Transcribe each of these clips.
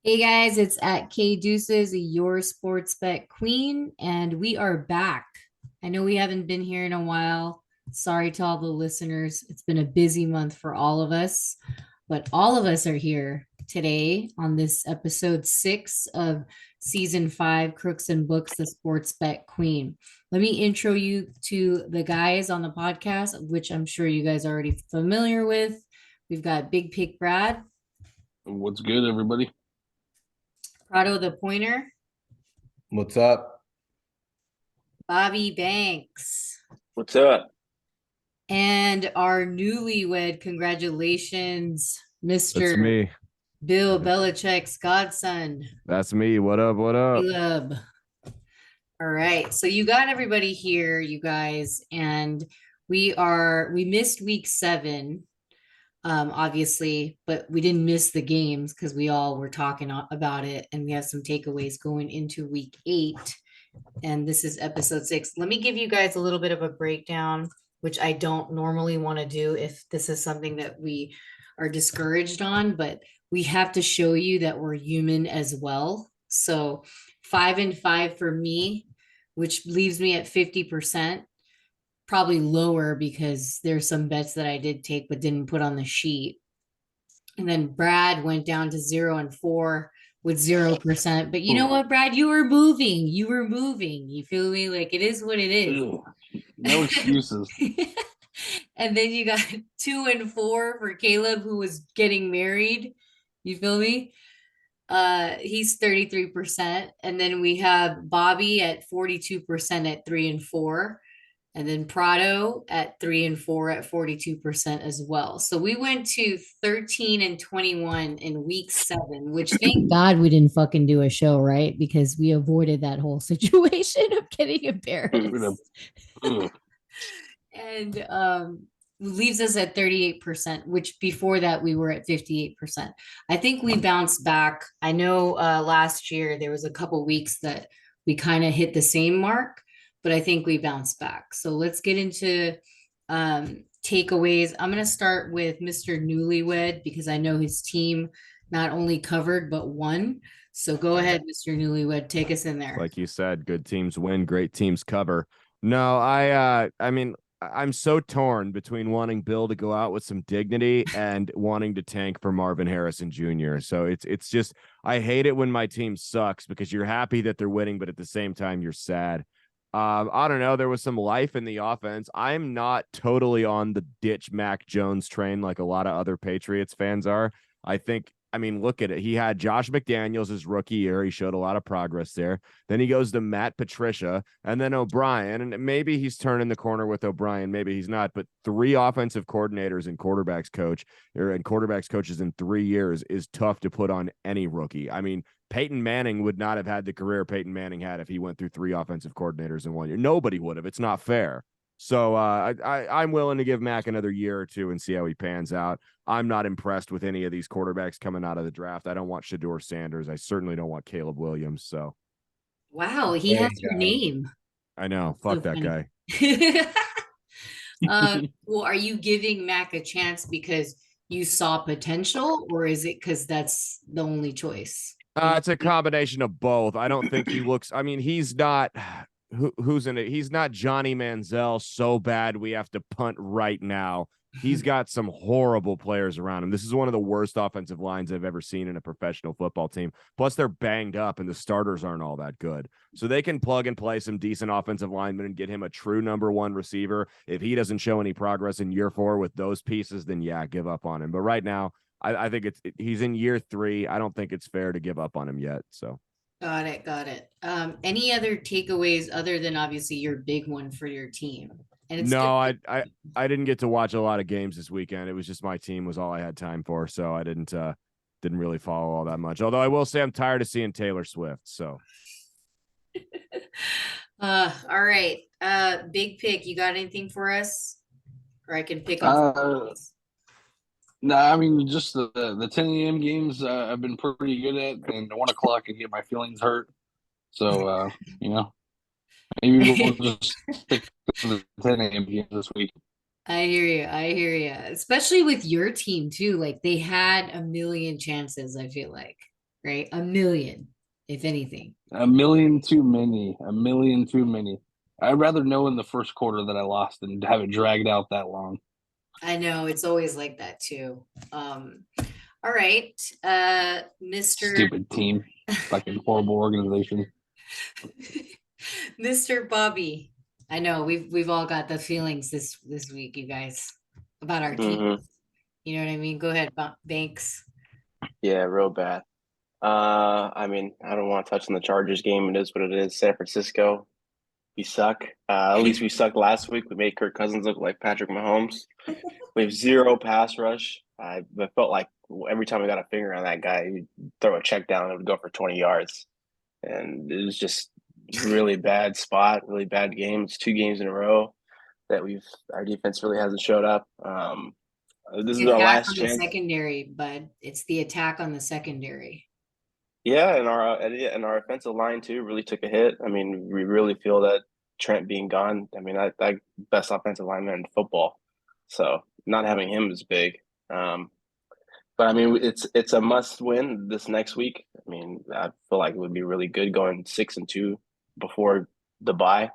Hey guys, it's at K Deuces, your sports bet queen, and we are back. I know we haven't been here in a while. Sorry to all the listeners. It's been a busy month for all of us, but all of us are here today on this episode 6 of season 5, Crooks and Books, the sports bet queen. Let me intro you to the guys on the podcast, which I'm sure you guys are already familiar with. We've got Big Pick Brad, What's good, everybody? Prado the Pointer, What's up? Bobby Banks, What's up? and our newlywed, congratulations, That's Mr. me. Bill Belichick's godson, That's me. What up? What up? Caleb. All right. So you got everybody here, you guys, and we missed week 7, obviously, but we didn't miss the games because we all were talking about it, and we have some takeaways going into week 8. And this is episode 6. Let me give you guys a little bit of a breakdown, which I don't normally want to do if this is something that we are discouraged on, but we have to show you that we're human as well. So 5-5 for me, which leaves me at 50%, probably lower because there's some bets that I did take but didn't put on the sheet. And then Brad went down to 0-4 with 0%. But you know what, Brad? You were moving. You were moving. You feel me? Like it is what it is. No excuses. And then you got 2-4 for Caleb, who was getting married. You feel me? He's 33%. And then we have Bobby at 42% at 3-4. And then Prado at 3-4 at 42% as well. So we went to 13-21 in week 7, which thank God we didn't fucking do a show, right? Because we avoided that whole situation of getting embarrassed. And leaves us at 38%, which before that we were at 58%. I think we bounced back. I know last year there was a couple weeks that we kind of hit the same mark, but I think we bounced back. So let's get into takeaways. I'm going to start with Mr. Newlywed because I know his team not only covered but won. So go ahead, Mr. Newlywed, take us in there. Like you said, good teams win, great teams cover. No, I mean, I'm so torn between wanting Bill to go out with some dignity and wanting to tank for Marvin Harrison Jr. So it's just I hate it when my team sucks because you're happy that they're winning, but at the same time you're sad. I don't know. There was some life in the offense. I'm not totally on the ditch Mac Jones train like a lot of other Patriots fans are. I mean, look at it. He had Josh McDaniels his rookie year. He showed a lot of progress there. Then he goes to Matt Patricia and then O'Brien. And maybe he's turning the corner with O'Brien. Maybe he's not. But 3 offensive coordinators and quarterbacks coaches in 3 years is tough to put on any rookie. I mean, Peyton Manning would not have had the career Peyton Manning had if he went through 3 offensive coordinators in 1 year. Nobody would have. It's not fair. So I'm willing to give Mac another year or 2 and see how he pans out. I'm not impressed with any of these quarterbacks coming out of the draft. I don't want Shador Sanders. I certainly don't want Caleb Williams. So Wow, he has your name. I know. Fuck So that guy. Well, are you giving Mac a chance because you saw potential, or is it because that's the only choice? It's a combination of both. I don't think he looks. I mean, he's not. Who's in it? He's not Johnny Manziel so bad we have to punt right now. He's got some horrible players around him. This is one of the worst offensive lines I've ever seen in a professional football team. Plus, they're banged up and the starters aren't all that good. So they can plug and play some decent offensive linemen and get him a true number 1 receiver. If he doesn't show any progress in year 4 with those pieces, then yeah, give up on him. But right now, I think he's in year 3. I don't think it's fair to give up on him yet. So. Got it, got it. Any other takeaways other than obviously your big one for your team? And it's no, I didn't get to watch a lot of games this weekend. It was just my team was all I had time for, so I didn't really follow all that much. Although I will say I'm tired of seeing Taylor Swift. So, all right. Big pick. You got anything for us, or I can pick on. No, I mean just the 10 a.m. games I've been pretty good at, and 1 o'clock I get my feelings hurt. So maybe we'll just stick to the 10 a.m. games this week. I hear you. I hear you. Especially with your team too. Like they had a million chances, I feel like. right? A million, if anything. A million too many. A million too many. I'd rather know in the first quarter that I lost than have it dragged out that long. I know it's always like that too. All right, Mr. Stupid team. Fucking horrible organization. Mr. Bobby. I know we've all got the feelings this week, you guys, about our team. Mhm. You know what I mean? Go ahead, Banks. Yeah, real bad. I mean, I don't want to touch on the Chargers game. It is what it is. San Francisco, we suck. At least we sucked last week. We made Kirk Cousins look like Patrick Mahomes. We have zero pass rush. I felt like every time I got a finger on that guy, he'd throw a check down and it would go for 20 yards. And it was just really bad spot, really bad games, 2 games in a row that our defense really hasn't showed up. This is The our attack last on the chance. secondary, bud. It's the attack on the secondary. Yeah, and our offensive line too really took a hit. I mean, we really feel that Trent being gone. I mean, that best offensive lineman in football. So not having him is big. But I mean, it's a must win this next week. I mean, I feel like it would be really good going 6-2 before the bye.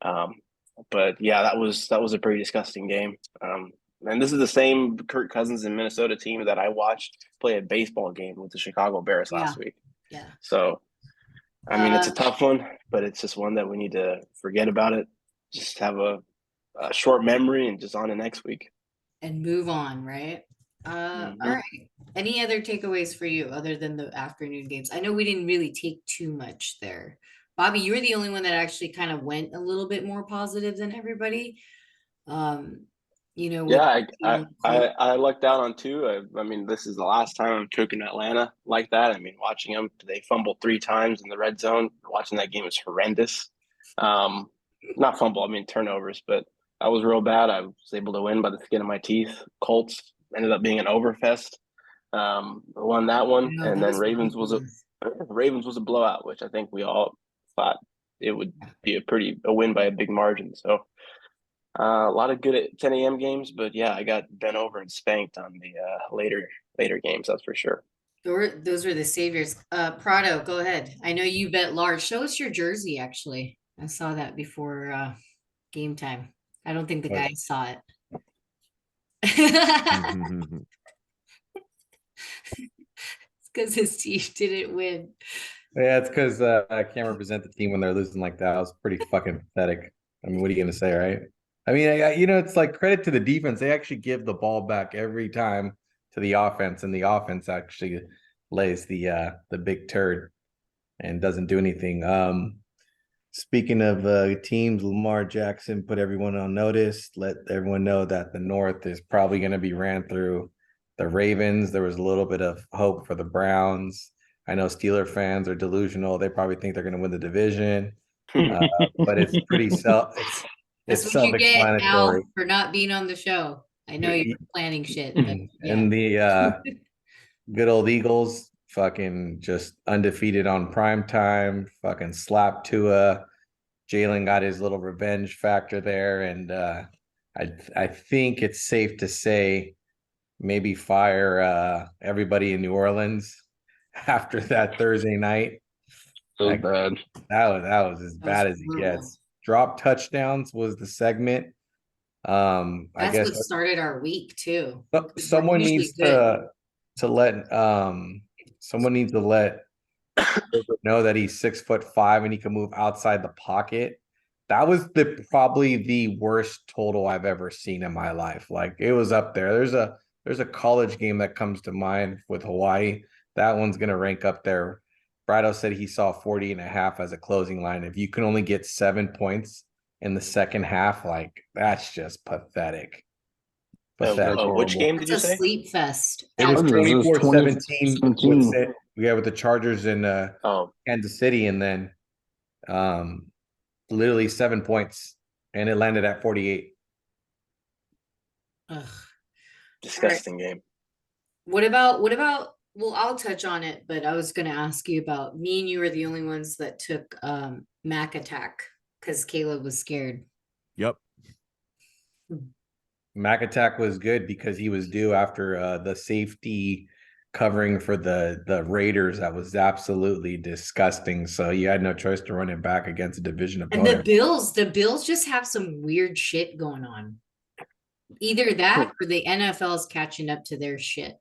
But yeah, that was a pretty disgusting game. And this is the same Kirk Cousins and Minnesota team that I watched play a baseball game with the Chicago Bears Yeah. last week. Yeah. So, I mean, it's a tough one, but it's just one that we need to forget about it. Just have a short memory and just on to next week. And move on, right? All right. Any other takeaways for you other than the afternoon games? I know we didn't really take too much there. Bobby, you were the only one that actually kind of went a little bit more positive than everybody. You know, with Yeah, the team I lucked out on 2. I mean, this is the last time I'm cooking Atlanta like that. I mean, watching them, they fumbled 3 times in the red zone. Watching that game was horrendous. Not fumble, I mean turnovers, but that was real bad. I was able to win by the skin of my teeth. Colts ended up being an overfest. Won that one, No, and then those Ravens was a blowout, which I think we all thought it would be a win by a big margin. So a lot of good at 10 a.m. games, but yeah, I got bent over and spanked on the later games. That's for sure. those were the saviors. Prado, go ahead. I know you bet large. Show us your jersey, actually. I saw that before game time. I don't think the guys saw it. It's because his team didn't win. Yeah, it's because I can't represent the team when they're losing like that. I was pretty fucking pathetic. I mean, what are you gonna say, right? I mean, it's like credit to the defense. They actually give the ball back every time to the offense, and the offense actually lays the big turd and doesn't do anything. Speaking of teams, Lamar Jackson put everyone on notice. Let everyone know that the North is probably going to be ran through. The Ravens, there was a little bit of hope for the Browns. I know Steeler fans are delusional. They probably think they're going to win the division, but it's pretty That's it's what you get, Al, self-explanatory. for not being on the show. I know you're planning shit, but yeah. And the good old Eagles, fucking just undefeated on prime time, fucking slapped Tua. Jalen got his little revenge factor there, and I think it's safe to say maybe fire everybody in New Orleans after that Thursday night. So bad. That was as bad as it brutal. gets. Drop touchdowns was the segment. I That's guess what started our week too. someone needs to let someone needs to let know that he's 6'5" and he can move outside the pocket. That was probably the worst total I've ever seen in my life. Like, it was up there. There's a college game that comes to mind with Hawaii. That one's gonna rank up there. Brado said he saw 40.5 as a closing line. If you can only get 7 points in the second half, like, that's just pathetic. Which game did It's you a say? sleep fest. It was Chargers, 24-17. We had with the Chargers in Kansas City, and then literally 7 points, and it landed at 48. Ugh. Disgusting game. What about well, I'll touch on it, but I was gonna ask you about me and you were the only ones that took Mac attack because Caleb was scared. Yep. Mac attack was good because he was due after the safety covering for the Raiders that was absolutely disgusting. So you had no choice to run it back against a division And the opponent. Bills just have some weird shit going on. Either that or the NFL is catching up to their shit,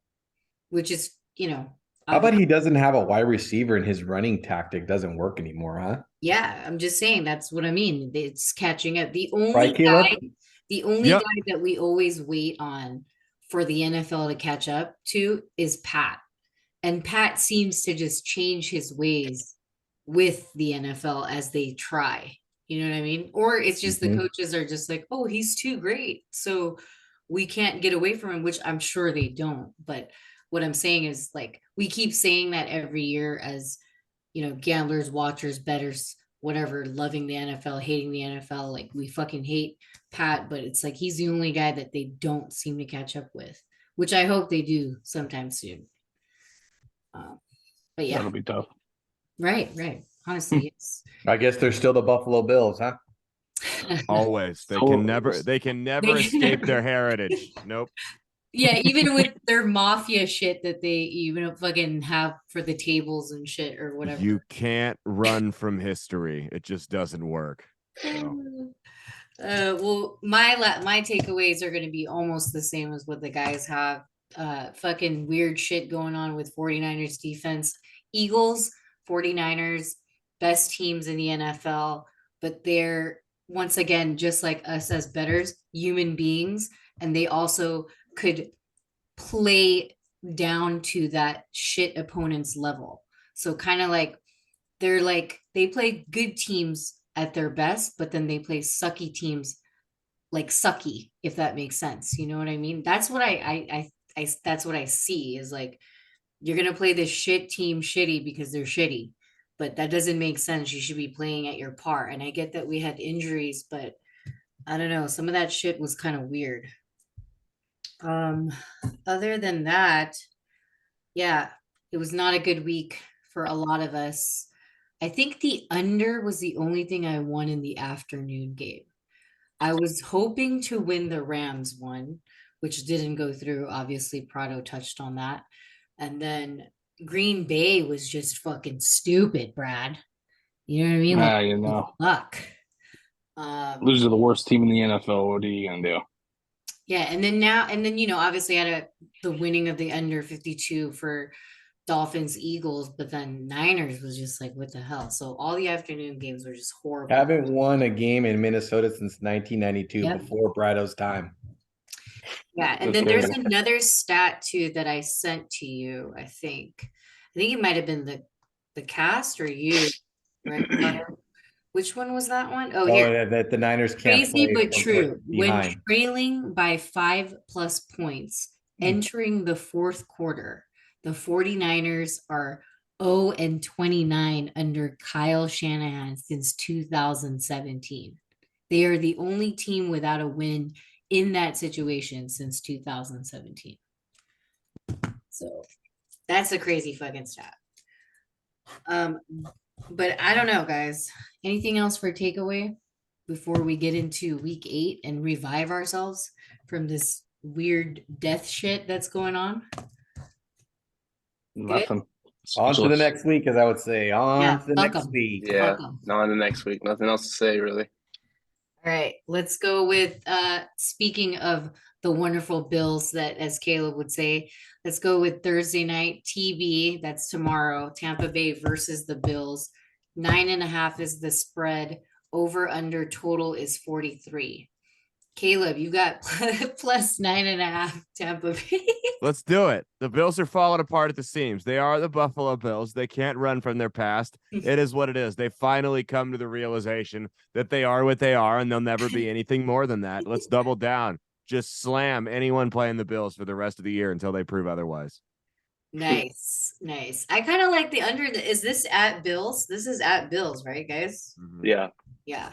which is, How about he doesn't have a wide receiver and his running tactic doesn't work anymore, huh? Yeah, I'm just saying that's what I mean. It's catching up. The only Right, Caleb? guy that we always wait on for the NFL to catch up to is Pat. And Pat seems to just change his ways with the NFL as they try. You know what I mean? Or it's just the coaches are just like, oh, he's too great. So we can't get away from him, which I'm sure they don't. But what I'm saying is, like, we keep saying that every year as, gamblers, watchers, bettors, whatever, loving the NFL, hating the NFL. Like, we fucking hate Pat, but it's like he's the only guy that they don't seem to catch up with, which I hope they do sometime soon. But yeah, That'll be tough. right. Honestly, it's. I guess they're still the Buffalo Bills, huh? Always. They can never escape their heritage. Nope. Yeah, even with their mafia shit that they even fucking have for the tables and shit or whatever. You can't run from history. It just doesn't work. So. Well, my takeaways are going to be almost the same as what the guys have. Fucking weird shit going on with 49ers defense. Eagles, 49ers, best teams in the NFL, but they're once again, just like us as bettors, human beings, and they also could play down to that shit opponent's level. So kind of like they play good teams at their best, but then they play sucky teams like sucky, if that makes sense. You know what I mean? That's what I that's what I see is like you're gonna play this shit team shitty because they're shitty, but that doesn't make sense. You should be playing at your par. And I get that we had injuries, but I don't know. Some of that shit was kind of weird. Other than that, yeah, it was not a good week for a lot of us. I think the under was the only thing I won in the afternoon game. I was hoping to win the Rams one, which didn't go through. Obviously, Prado touched on that. And then Green Bay was just fucking stupid, Brad. You know what I mean? Like, luck. Lose to the worst team in the NFL. What are you gonna do? Yeah, and then obviously had the winning of the under 52 for Dolphins, Eagles, but then Niners was just like, what the hell? So all the afternoon games were just horrible. Haven't won a game in Minnesota since 1992, before Brado's time. Yeah, and then there's another stat too that I sent to you. I think it might have been the cast or you, right? Which one was that one? Oh, here. That the Niners can't Crazy play but true. behind. When trailing by 5+ points, entering the fourth quarter, the 49ers are 0-29 under Kyle Shanahan since 2017. They are the only team without a win in that situation since 2017. So that's a crazy fucking stat. But I don't know, guys. Anything else for takeaway before we get into week 8 and revive ourselves from this weird death shit that's going on? Nothing. On to the next week, as I would say. On to the next week. Yeah, on the next week. Nothing else to say, really. All right, let's go with speaking of the wonderful Bills, that, as Caleb would say, let's go with Thursday night TB. That's tomorrow. Tampa Bay versus the Bills. 9.5 is the spread. Over under total is 43. Caleb, you got plus 9.5 Tampa Bay. Let's do it. The Bills are falling apart at the seams. They are the Buffalo Bills. They can't run from their past. It is what it is. They finally come to the realization that they are what they are, and they'll never be anything more than that. Let's double down. Just slam anyone playing the Bills for the rest of the year until they prove otherwise. Nice. I kind of like the under. Is this at Bills? This is at Bills, right, guys? Mm-hmm. Yeah.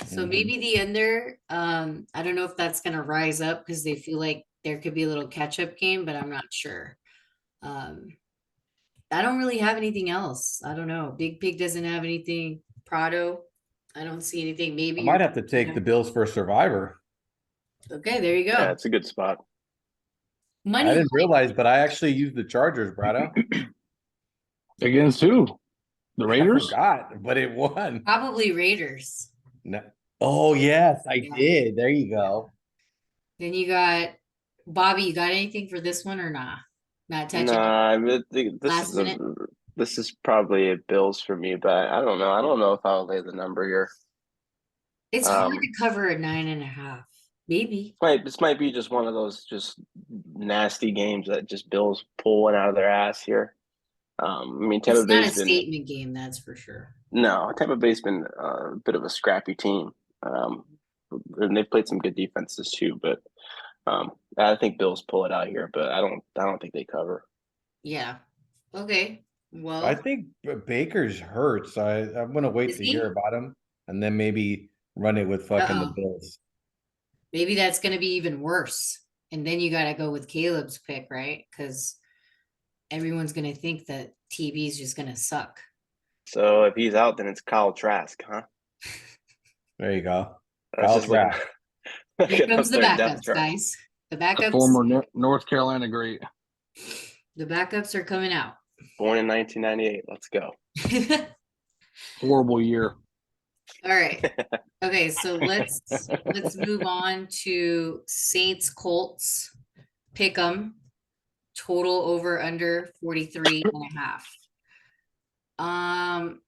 So maybe the under, I don't know if that's going to rise up because they feel like there could be a little catch-up game, but I'm not sure. I don't really have anything else. I don't know. Big Pig doesn't have anything. Prado, I don't see anything. Maybe I might have to take the Bills for Survivor. Okay, there you go. Yeah, it's a good spot. Money I didn't realize, but I actually used the Chargers, Brado. Against who? The I Raiders? forgot, but it won. probably Raiders. No. Oh yes, I Yeah. did. There you go. Then you got Bobby. You got anything for this one or nah? Not touching it. Nah, Last minute. this is probably a Bills for me, but I don't know. I don't know if I'll lay the number here. It's hard Um, to cover a 9.5. Maybe. this might be just one of those just nasty games that just Bills pull one out of their ass here. I mean, It's Tampa not a Bay's been statement game, that's for sure. no, Tampa Bay's been a bit of a scrappy team, um, and they've played some good defenses too. But I think Bills pull it out here, but I don't think they cover. Yeah. Okay. I Well, think Baker's hurt, so I'm gonna wait is to he? hear about him and then maybe run it with fucking the Uh-oh. Bills. Maybe that's going to be even worse. And then you got to go with Caleb's pick, right? Because everyone's going to think that TB's just going to suck. So if he's out, then it's Kyle Trask, huh? There you go. That's Kyle just looking- Trask. Here looking comes up the their depth backups, chart. guys. The The backups. former North Carolina great. The backups are coming out. Born in 1998. Let's go. Horrible year. All right. Okay, so let's move on to Saints Colts. Pick 'em. Total over under 43.5. I'm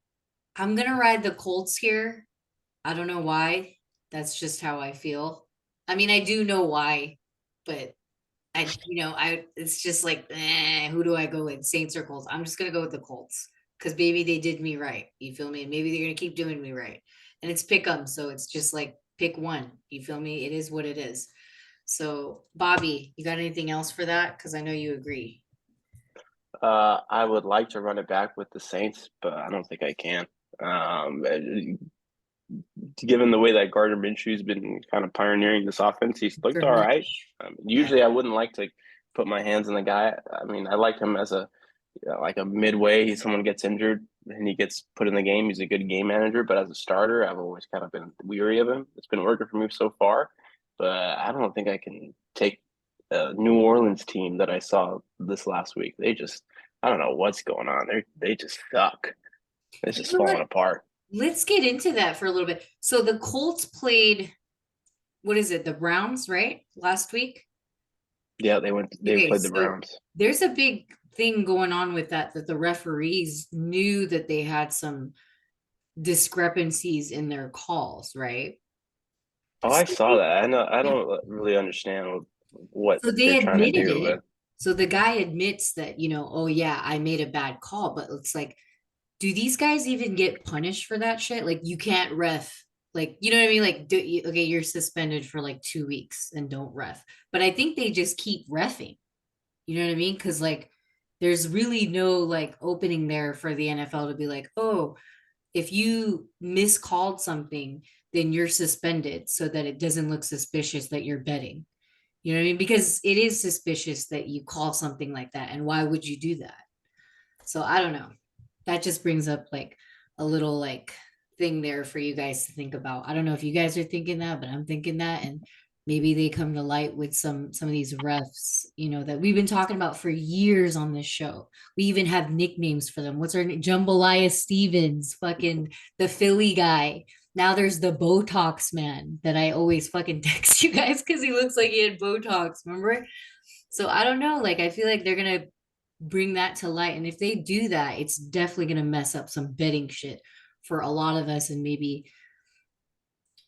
gonna ride the Colts here. I don't know why. That's just how I feel. I mean, I do know why, but it's just like, who do I go with? Saints or Colts? I'm just gonna go with the Colts because maybe they did me right. You feel me? Maybe they're gonna keep doing me right. And it's pick 'em, so it's just like pick one. You feel me? It is what it is. So, Bobby, you got anything else for that? Because I know you agree. I would like to run it back with the Saints, but I don't think I can. Given the way that Gardner Minshew's been kind of pioneering this offense, he's looked all right. Usually, I wouldn't like to put my hands on the guy. I mean, I like him as a like a midway. Someone gets injured and he gets put in the game. He's a good game manager, but as a starter, I've always kind of been weary of him. It's been working for me so far, but I don't think I can take a New Orleans team that I saw this last week. I don't know what's going on. They just suck. It's just falling apart. Let's get into that for a little bit. So the Colts played, what is it, the Browns, right? Last week? Yeah, they played the Browns. There's a big thing going on with that the referees knew that they had some discrepancies in their calls, right? Oh, I saw that. I don't really understand what So they they're trying to admitted do. it. So the guy admits that, oh yeah, I made a bad call, but it's like, do these guys even get punished for that shit? Like, you can't ref, like, you know what I mean? Like, okay, you're suspended for like 2 weeks and don't ref. But I think they just keep reffing. You know what I mean? Because like, there's really no like opening there for the NFL to be like, oh, if you miscalled something, then you're suspended so that it doesn't look suspicious that you're betting. You know what I mean? Because it is suspicious that you call something like that. And why would you do that? So I don't know. That just brings up like a little like thing there for you guys to think about. I don't know if you guys are thinking that, but I'm thinking that. And maybe they come to light with some of these refs, that we've been talking about for years on this show. We even have nicknames for them. What's her name? Jambalaya Stevens, fucking the Philly guy. Now there's the Botox man that I always fucking text you guys because he looks like he had Botox, remember? So I don't know. Like, I feel like they're going to bring that to light. And if they do that, it's definitely going to mess up some betting shit for a lot of us and maybe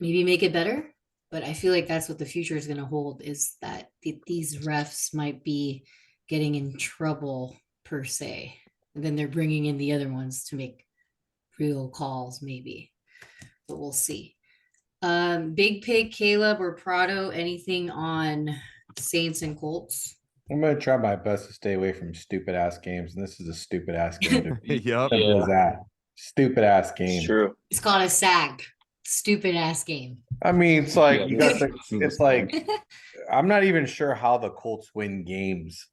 make it better. But I feel like that's what the future is going to hold, is that these refs might be getting in trouble per se. And then they're bringing in the other ones to make real calls maybe. But we'll see. Big Pig, Caleb or Prado, anything on Saints and Colts? I'm gonna try my best to stay away from stupid ass games, and this is a stupid ass game to beat. Yep. Simple as that. Stupid ass game. It's true. It's called a SAG. Stupid ass game. I mean, it's like Yeah, you got this is it's like I'm not even sure how the Colts win games.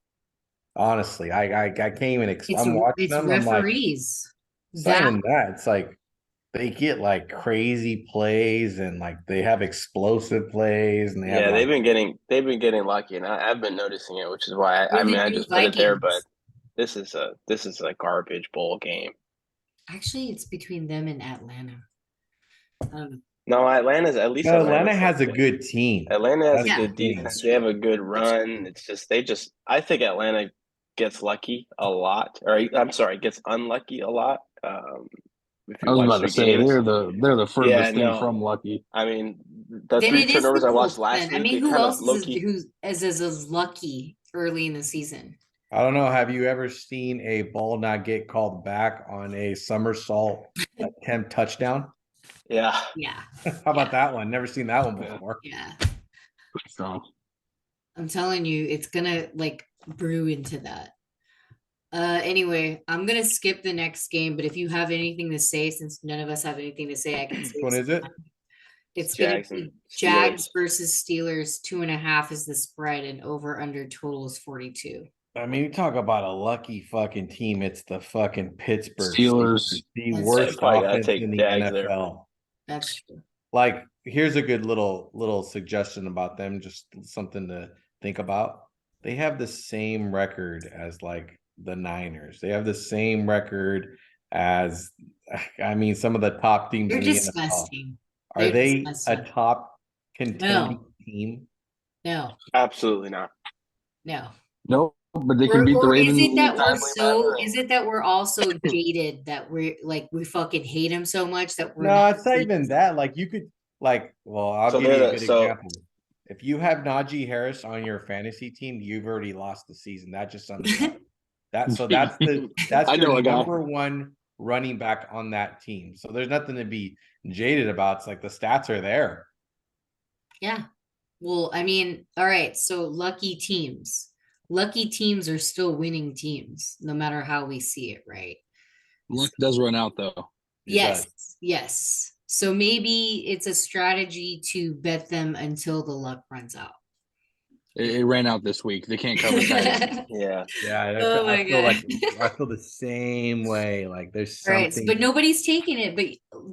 Honestly, I can't even. I'm watching them. I'm like, referees. it's not even that. It's like they get like crazy plays and like they have explosive plays and they have Yeah, like they've been getting lucky, and I've been noticing it, which is why They're I the mean I new just put it there. But Vikings. this is a garbage bowl game. Actually, it's between them and Atlanta. No, Atlanta's at least no, Atlanta Atlanta's like has a good team. Atlanta has a That's Yeah, the good thing. defense. They have a good run. It's just I think Atlanta gets lucky a lot, or I'm sorry, gets unlucky a lot. If I you was watch about to their say games, they're the yeah, furthest thing no, from lucky. I mean the then three it is turnovers the I watched Colts. last Then I week, mean, it who kind of else low is key. as lucky early in the season? I don't know. Have you ever seen a ball not get called back on a somersault attempt touchdown? Yeah, Yeah, How about that one? Never seen that one before. yeah. So I'm telling you, it's gonna like brew into that. Anyway, I'm gonna skip the next game, but if you have anything to say, since none of us have anything to say, I can Which say one is it? it's gonna Jags and be Jags Steelers. versus Steelers. 2.5 is the spread, and over under total is 42. I mean, you talk about a lucky fucking team. It's the fucking Pittsburgh Steelers. the That's worst Probably gotta offense in take the Jags there. NFL. That's true. Like, here's a good little suggestion about them, just something to think about. They have the same record as like the Niners. They have the same record as I mean some of the top teams They're in the NFL. disgusting. Are They're they a disgusting. top contending No, team? no, Absolutely not. no. No, but they can beat the Or is Ravens it in a that we're timely manner. is it that we're also jaded that we're like we fucking hate him so much that we're No, not it's not even that. Like you could well, I'll So give you a they're good so example. If you have Najee Harris on your fantasy team, you've already lost the season. That just sums it up. That's I your know a guy. number one running back on that team. So there's nothing to be jaded about. It's like the stats are there. Yeah. Well, I mean, all right. So lucky teams. Lucky teams are still winning teams, no matter how we see it, right? Luck does run out though. It Yes. does. Yes. So maybe it's a strategy to bet them until the luck runs out. It ran out this week. They can't cover Titans. yeah. Yeah, Oh my I feel like God. I feel the same way. Like there's All right, something. but nobody's taking it. But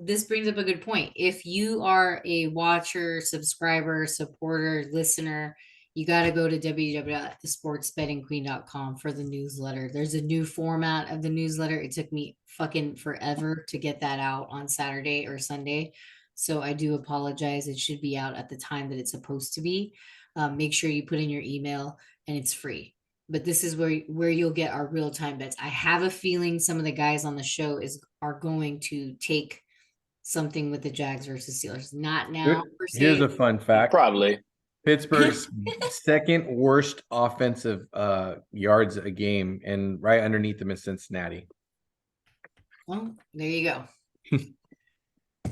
this brings up a good point. If you are a watcher, subscriber, supporter, listener, you got to go to www.thesportsbettingqueen.com for the newsletter. There's a new format of the newsletter. It took me fucking forever to get that out on Saturday or Sunday. So I do apologize. It should be out at the time that it's supposed to be. Make sure you put in your email and it's free. But this is where you'll get our real-time bets. I have a feeling some of the guys on the show are going to take something with the Jags versus Steelers. Not now per Here's se. a fun fact. Probably. Pittsburgh's second worst offensive yards a game, and right underneath them is Cincinnati. Well, there you go.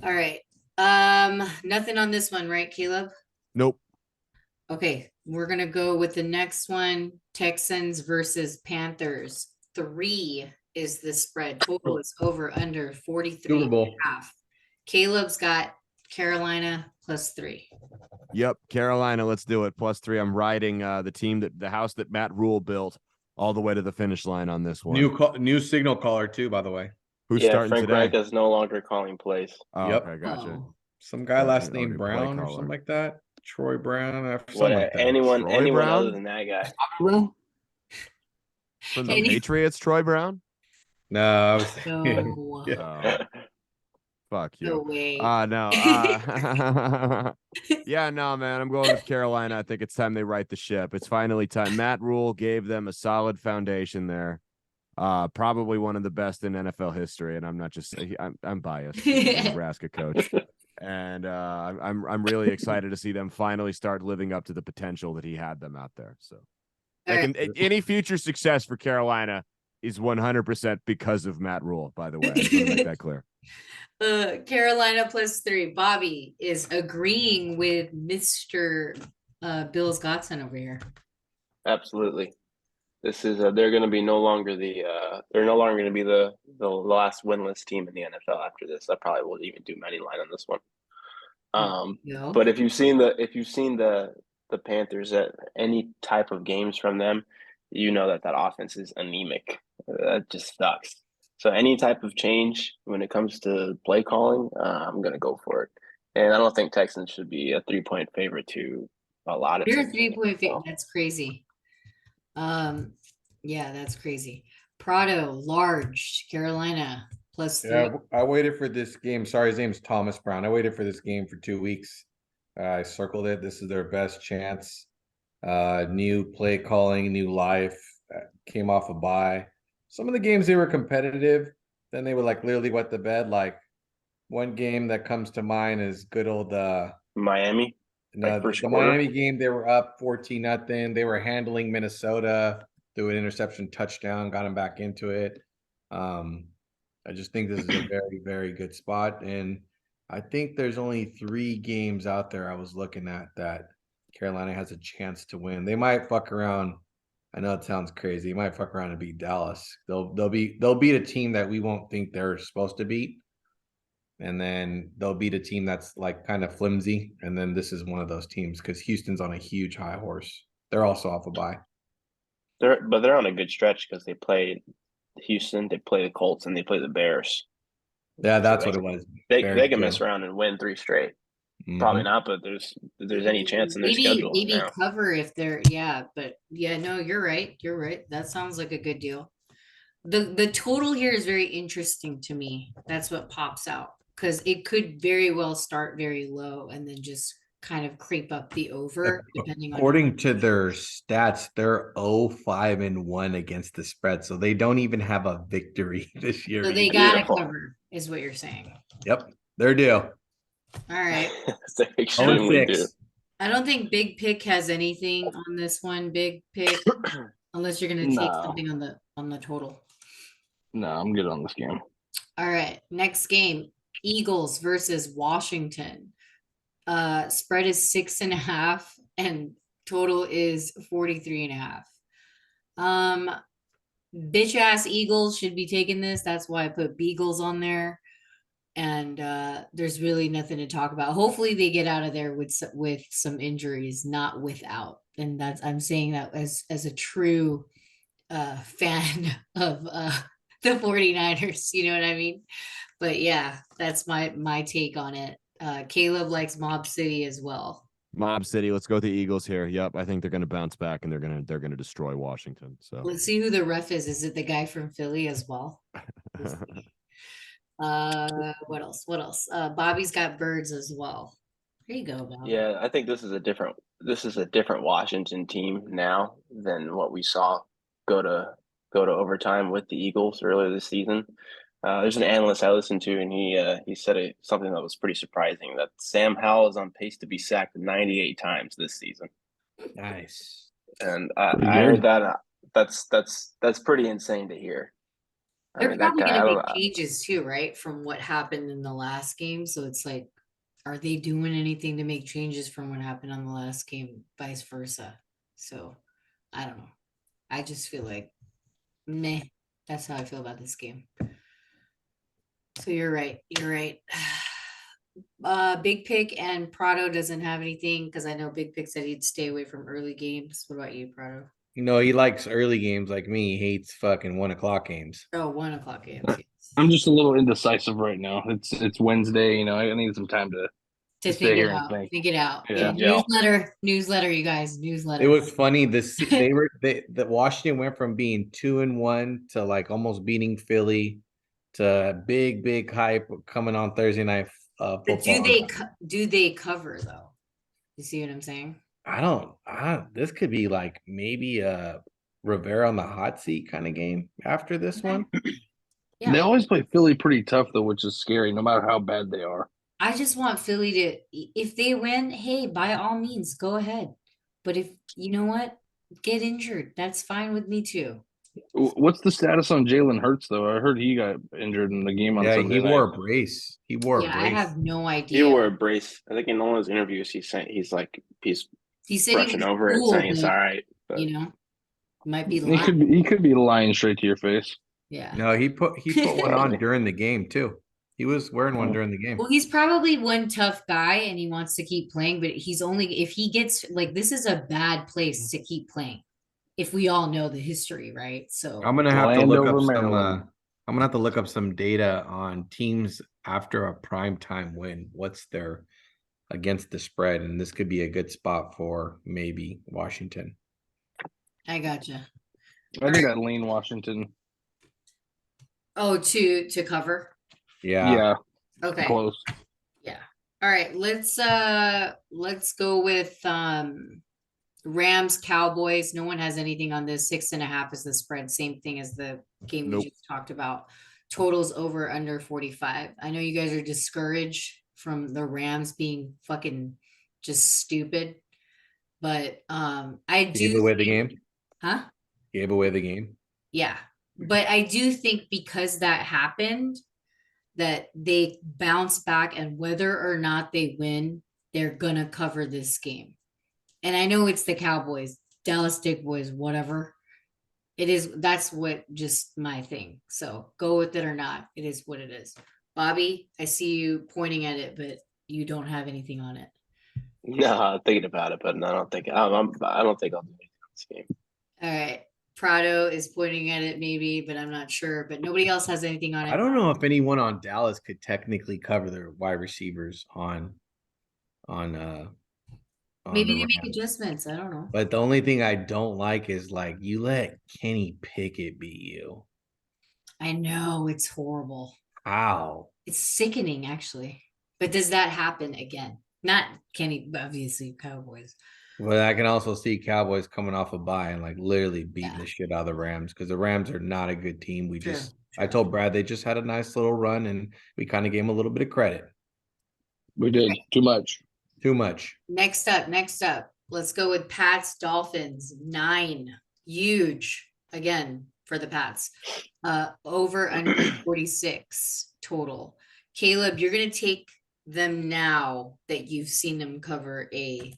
All right. Nothing on this one, right, Caleb? Nope. Okay, we're gonna go with the next one. Texans versus Panthers. 3 is the spread. Total is over under 43 Super Bowl. and a half. Caleb's got Carolina +3. Yep. Carolina, let's do it. +3. I'm riding the house that Matt Rule built all the way to the finish line on this one. New signal caller too, by the way. Who's Yeah, starting Frank today? Reich is no longer calling plays. Oh, Yep. okay, gotcha. Oh. Some guy last Already name play Brown or caller. something like that. Troy Brown or something What like that. anyone Troy Brown? other than that guy. From the Any- Patriots, Troy Brown? No, I was No. yeah. Oh, fuck No you. way. No. Yeah, no, man. I'm going with Carolina. I think it's time they right the ship. It's finally time. Matt Rule gave them a solid foundation there. Probably one of the best in NFL history, and I'm not just I'm biased. He's a Nebraska coach, and I'm really excited to see them finally start living up to the potential that he had them out there. So, any future success for Carolina is 100% because of Matt Rule. By the way, I just want to make that clear. Carolina +3. Bobby is agreeing with Mr. Bill's Godson over here. Absolutely. This is they're going to be no longer they're no longer going to be the last winless team in the NFL after this. I probably won't even do money line on this one. No. But if you've seen the Panthers at any type of games from them, you know that offense is anemic. That just sucks. So any type of change when it comes to play calling, I'm gonna go for it. And I don't think Texans should be a 3-point favorite to a lot of You're a teams. 3-point So That's crazy. Yeah, that's crazy. Prado, large, Carolina, +3. Yeah, I waited for this game. Sorry, his name's Thomas Brown. I waited for this game for 2 weeks. I circled it. This is their best chance. New play calling, new life. Came off a bye. Some of the games they were competitive. Then they were like literally wet the bed. Like one game that comes to mind is good old Miami, no, like first the quarter. Miami game. They were up 14-0. They were handling Minnesota through an interception touchdown, got them back into it. I just think this is a very, very good spot. And I think there's only 3 games out there I was looking at that Carolina has a chance to win. They might fuck around. I know it sounds crazy. They might fuck around and beat Dallas. They'll beat a team that we won't think they're supposed to beat. And then they'll beat a team that's like kind of flimsy. And then this is one of those teams because Houston's on a huge high horse. They're also off a bye. They're on a good stretch because they play Houston, they play the Colts, and they play the Bears. Yeah, that's So what it was. They Very can true. mess around and win 3 straight. Mhm. Probably not, but there's any chance in their schedule Maybe now. cover if they're but yeah, no, you're right. You're right. That sounds like a good deal. The total here is very interesting to me. That's what pops out because it could very well start very low and then just kind of creep up the over depending on According to their stats, they're 0-5-1 against the spread. So they don't even have a victory this year. so they gotta cover is what you're saying. Yep, they're due. All right. They extremely do. 0-6. I don't think Big Pick has anything on this one, Big Pick, unless you're gonna take No. something on the total. No, I'm good on this game. All right, next game, Eagles versus Washington. Spread is 6.5 and total is 43.5. Bitch ass Eagles should be taking this. That's why I put Beagles on there. And there's really nothing to talk about. Hopefully they get out of there with some injuries, not without. And I'm saying that as a true fan of the 49ers, you know what I mean? But yeah, that's my take on it. Caleb likes Mob City as well. Mob City. Let's go with the Eagles here. Yep, I think they're going to bounce back and they're going to destroy Washington. So Let's see who the ref is. Is it the guy from Philly as well? What else? Bobby's got birds as well. There you go, Bobby. Yeah, I think this is a different Washington team now than what we saw go to overtime with the Eagles earlier this season. There's an analyst I listened to, and he said something that was pretty surprising, that Sam Howell is on pace to be sacked 98 times this season. Nice. And I heard that. That's pretty insane to hear. They're probably going to make changes too, right? From what happened in the last game. So it's like, are they doing anything to make changes from what happened on the last game, vice versa? So I don't know. I just feel like, meh. That's how I feel about this game. So you're right. Big Pick and Prado doesn't have anything because I know Big Pick said he'd stay away from early games. What about you, Prado? You know, he likes early games like me. He hates fucking 1:00 games. Oh, 1:00 games. Yes. I'm just a little indecisive right now. It's Wednesday. You know, I need some time to To stay here and think. Think it out. Yeah. Newsletter, you guys. Newsletter. It was funny. The Washington went from being 2-1 to like almost beating Philly to big hype coming on Thursday night But football. do they cover though? You see what I'm saying? This could be like maybe a Rivera on the hot seat kind of game after this one. Yeah. They always play Philly pretty tough though, which is scary, no matter how bad they are. I just want Philly to, if they win, hey, by all means, go ahead. But if you know what, get injured. That's fine with me too. What's the status on Jalen Hurts though? I heard he got injured in the game on Sunday he night. wore a brace. I have no idea. He wore a brace. I think in all his interviews, he's said he said brushing over it, saying it's all right. But You know, might be He could be lying straight to your face. Yeah. No, he put one on during the game too. He was wearing one during the game. Well, he's probably one tough guy and he wants to keep playing, but he's only if he gets like this is a bad place to keep playing. If we all know the history, right? So I'm gonna have to look up some. I'm gonna have to look up some data on teams after a primetime win. What's their against the spread? And this could be a good spot for maybe Washington. I gotcha. I think I'd lean Washington. Oh, to cover. Yeah. Okay. Close. Yeah. All right. Let's go with Rams Cowboys. No one has anything on this. 6.5 is the spread. Same thing as the game we just talked about. Totals over under 45. I know you guys are discouraged from the Rams being fucking just stupid, but I do Gave away the game. Huh? Gave away the game. Yeah. But I do think because that happened, that they bounce back, and whether or not they win, they're gonna cover this game. And I know it's the Cowboys, Dallas Dick Boys, whatever. It is, that's what just my thing. So go with it or not. It is what it is. Bobby, I see you pointing at it, but you don't have anything on it. No, I'm thinking about it, but I don't think I don't think I'll do anything on this game. All right. Prado is pointing at it maybe, but I'm not sure. But nobody else has anything on it. I don't know if anyone on Dallas could technically cover their wide receivers on Maybe the they make Rams. adjustments. I don't know. But the only thing I don't like is like you let Kenny Pickett beat you. I know it's horrible. How? It's sickening, actually. But does that happen again? Not Kenny, obviously Cowboys. But I can also see Cowboys coming off a bye and like literally beating the shit out of the Rams because the Rams are not a good team. I told Brad they just had a nice little run and we kind of gave them a little bit of credit. We did too much. Too much. Next up, let's go with Pats Dolphins 9. Huge again for the Pats. Over under 46 total. Caleb, you're gonna take them now that you've seen them cover a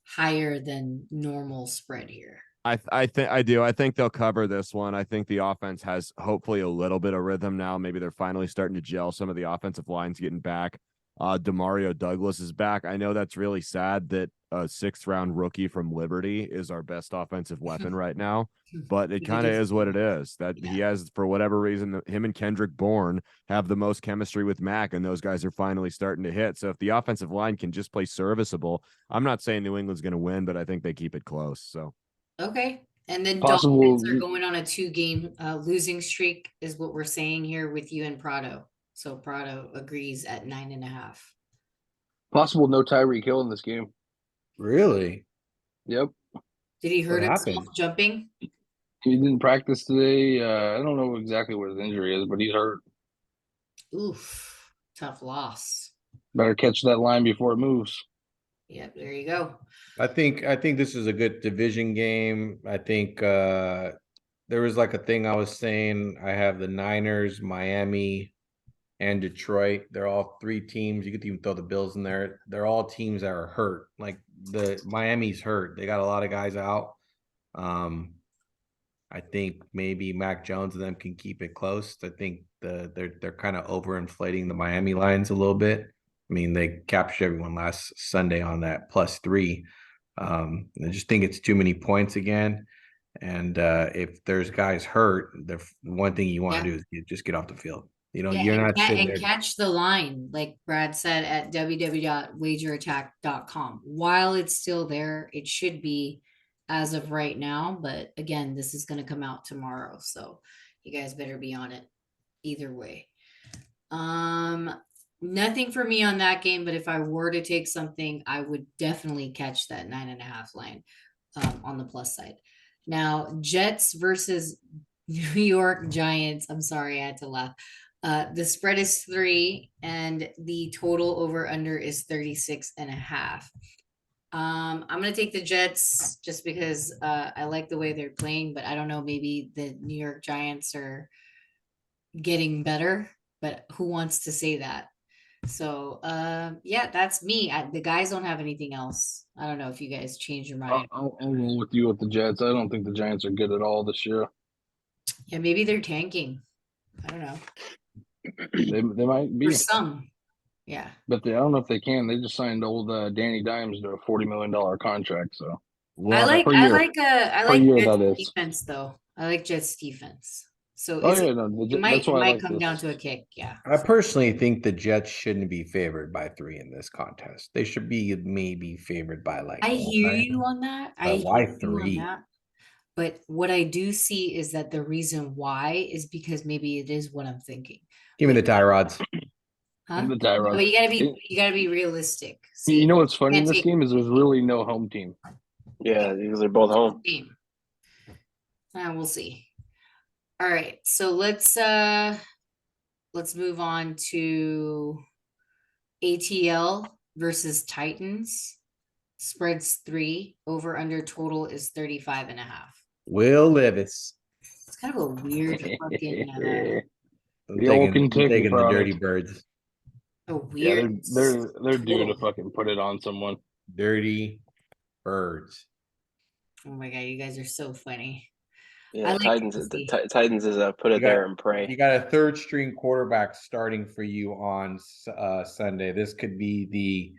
higher than normal spread here. I think I do. I think they'll cover this one. I think the offense has hopefully a little bit of rhythm now. Maybe they're finally starting to gel. Some of the offensive lines getting back. Demario Douglas is back. I know that's really sad that a 6th round rookie from Liberty is our best offensive weapon right now, but it kind of is what it is. That he has, for whatever reason, him and Kendrick Bourne have the most chemistry with Mac, and those guys are finally starting to hit. So if the offensive line can just play serviceable, I'm not saying New England's going to win, but I think they keep it close. So okay. And then Possible- Dolphins are going on a 2-game losing streak, is what we're saying here with you and Prado. So Prado agrees at 9.5. Possible no Tyreek Hill in this game. Really? Yep. Did he hurt What himself happened? jumping? He didn't practice today. I don't know exactly what his injury is, but he's hurt. Oof. Tough loss. Better catch that line before it moves. Yep, there you go. I think this is a good division game. I think there was like a thing I was saying. I have the Niners, Miami, and Detroit. They're all 3 teams. You could even throw the Bills in there. They're all teams that are hurt. Like the Miami's hurt. They got a lot of guys out. I think maybe Mac Jones and them can keep it close. I think they're kind of overinflating the Miami lines a little bit. I mean, they captured everyone last Sunday on that +3. I just think it's too many points again. And if there's guys hurt, the one thing you want to do is just get off the field. You know, you're not sitting there. Catch the line, like Brad said, at www.wagerattack.com. While it's still there, it should be as of right now. But again, this is going to come out tomorrow. So you guys better be on it either way. Nothing for me on that game, but if I were to take something, I would definitely catch that 9.5 line on the plus side. Now, Jets versus New York Giants. I'm sorry, I had to laugh. The spread is 3 and the total over under is 36.5. I'm gonna take the Jets just because I like the way they're playing, but I don't know, maybe the New York Giants are getting better, but who wants to say that? So yeah, that's me. The guys don't have anything else. I don't know if you guys change your mind. I'll roll with you with the Jets. I don't think the Giants are good at all this year. Yeah, maybe they're tanking. I don't know. They might be. For some. Yeah. But I don't know if they can. They just signed old Danny Dimes to a $40 million contract. So I like per year. Jets defense though. I like Jets defense. So Oh it's, yeah, no, it that's why I might like come this. down to a kick. Yeah. I personally think the Jets shouldn't be favored by 3 in this contest. They should be maybe favored by like I hear 1. you on that. I But why hear you on 3? that. But what I do see is that the reason why is because maybe it is what I'm thinking. Give me the But- tie rods. Huh? The tie rod. But you gotta be realistic. You know what's funny in can't this take- game is there's really no home team. Yeah, because they're both home. game. We'll see. All right, so let's move on to ATL versus Titans. Spreads 3, over under total is 35.5. Will Levis. It's kind of a weird fucking I'm The old taking Kentucky the product. Dirty Birds. a Yeah, weird they're due to total. fucking put it on someone. Dirty Birds. Oh my god, you guys are so funny. Yeah, like Titans. Tennessee. Titans is put it You got- there and pray. You got a third string quarterback starting for you on Sunday. This could be the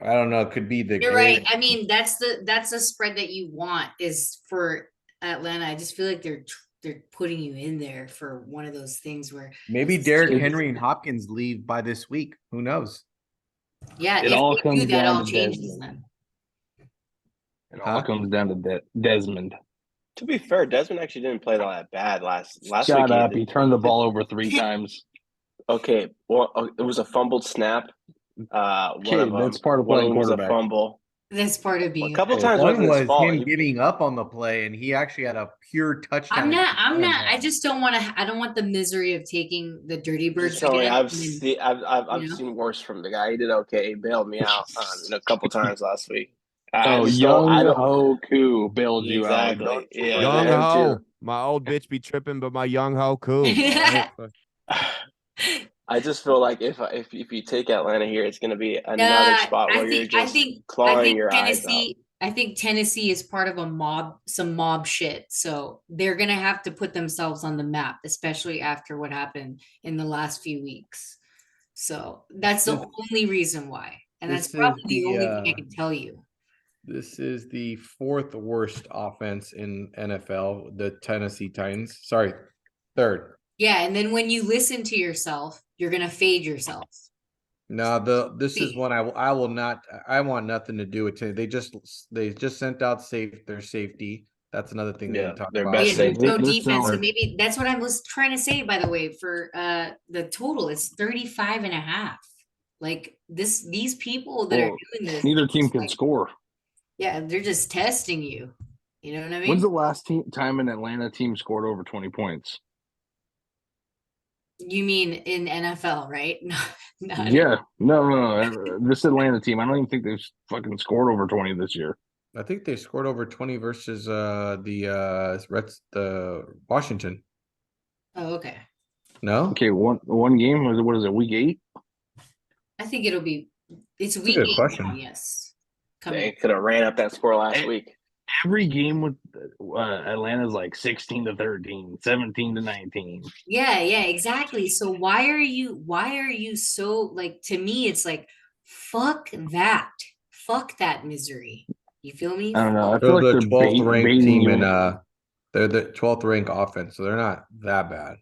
I don't know, it could be the You're right. great I mean, that's the spread that you want is for Atlanta. I just feel like they're putting you in there for one of those things where maybe it's Derrick too- Henry and Hopkins leave by this week. Who knows? Yeah, It if all they comes do that, down all to changes Desmond. then. It all comes down to Desmond. To be fair, Desmond actually didn't play all that bad last Shut week. up! He turned the ball over 3 times. Okay, well, it was a fumbled snap. That's part of one playing of them was a quarterback. fumble. That's part of A being. couple times One wasn't his was fault. him giving up on the play, and he actually had a pure touchdown. I'm not. I just don't want to. I don't want the misery of taking the dirty birds. Just telling you, again I've and then- seen I've you know? seen worse from the guy. He did okay. He bailed me out a couple times last week. I Oh, just Young don't. I don't. Hoku bailed you out. Exactly. Don't you Yeah, forget Young him ho. too. My old bitch be tripping, but my young ho cool. Right? I just feel like if you take Atlanta here, it's going to be another Nah, spot where you're just clawing your eyes out. I think Tennessee is part of some mob shit. So they're gonna have to put themselves on the map, especially after what happened in the last few weeks. So that's the only reason why, and that's this is probably the the, only thing I can tell you. This is the 4th worst offense in NFL, the Tennessee Titans. Sorry, 3rd. Yeah, and then when you listen to yourself, you're gonna fade yourself. No, this is one I will not. I want nothing to do with it. They just sent out their safety. That's another thing they Yeah, didn't talk their about. best Yeah, there's safety. no This defense, so sounds- maybe that's what I was trying to say, by the way, for the total. It's 35.5. Like these people that are Well, doing this, Neither team it's can like- score. Yeah, they're just testing you. You know what I mean? When's the last time an Atlanta team scored over 20 points? You mean in NFL, right? No, Yeah, no. This Atlanta team, I don't even think they've fucking scored over 20 this year. I think they scored over 20 versus the Washington. Oh, okay. No, Okay, one game was what is it? Week 8? I think it's a week good 8 question. now, yes. They Coming. could have ran up that score last Hey. week. Every game with Atlanta's like 16-13, 17-19. Yeah, exactly. So why are you so like, to me it's like fuck that misery. You feel me? I don't know. I they're feel like the they're 12th ranked baiting team you. in they're the 12th ranked offense, so they're not that bad.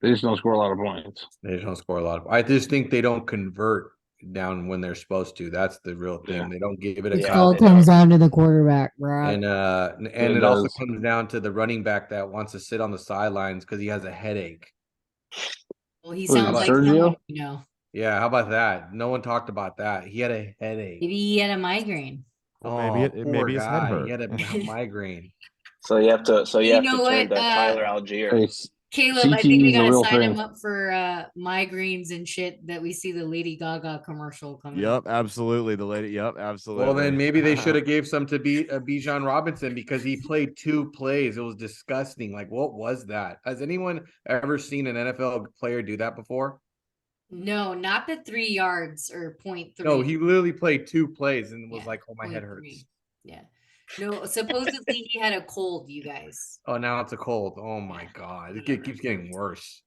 They just don't score a lot of points. They just don't score a lot of. I just think they don't convert down when they're supposed to. That's the real thing. Yeah. They don't give it a It go. all All comes down to the quarterback, bro. And It it also does. comes down to the running back that wants to sit on the sidelines because he has a headache. Well, he What is sounds it, like Sergio? someone, you know. Yeah, how about that? No one talked about that. He had a headache. Maybe he had a migraine. Well, maybe poor his head guy. hurt. He had a migraine. So you have to. So you You have know to turn what, to Tyler Algier. Hey, Caleb, I CTE think we is a gotta real sign thing. him up for migraines and shit that we see the Lady Gaga commercial coming. Yep, absolutely. The lady. Yep, absolutely. Well, then maybe they should have gave some to Bijan Robinson because he played 2 plays. It was disgusting. Like, what was that? Has anyone ever seen an NFL player do that before? No, not the 3 yards or 0.3. No, he literally played 2 plays and was Yeah, like, "Oh, my head 0.3. hurts." Yeah. No, supposedly he had a cold, you guys. Oh, now it's a cold. Oh my god, keeps getting worse.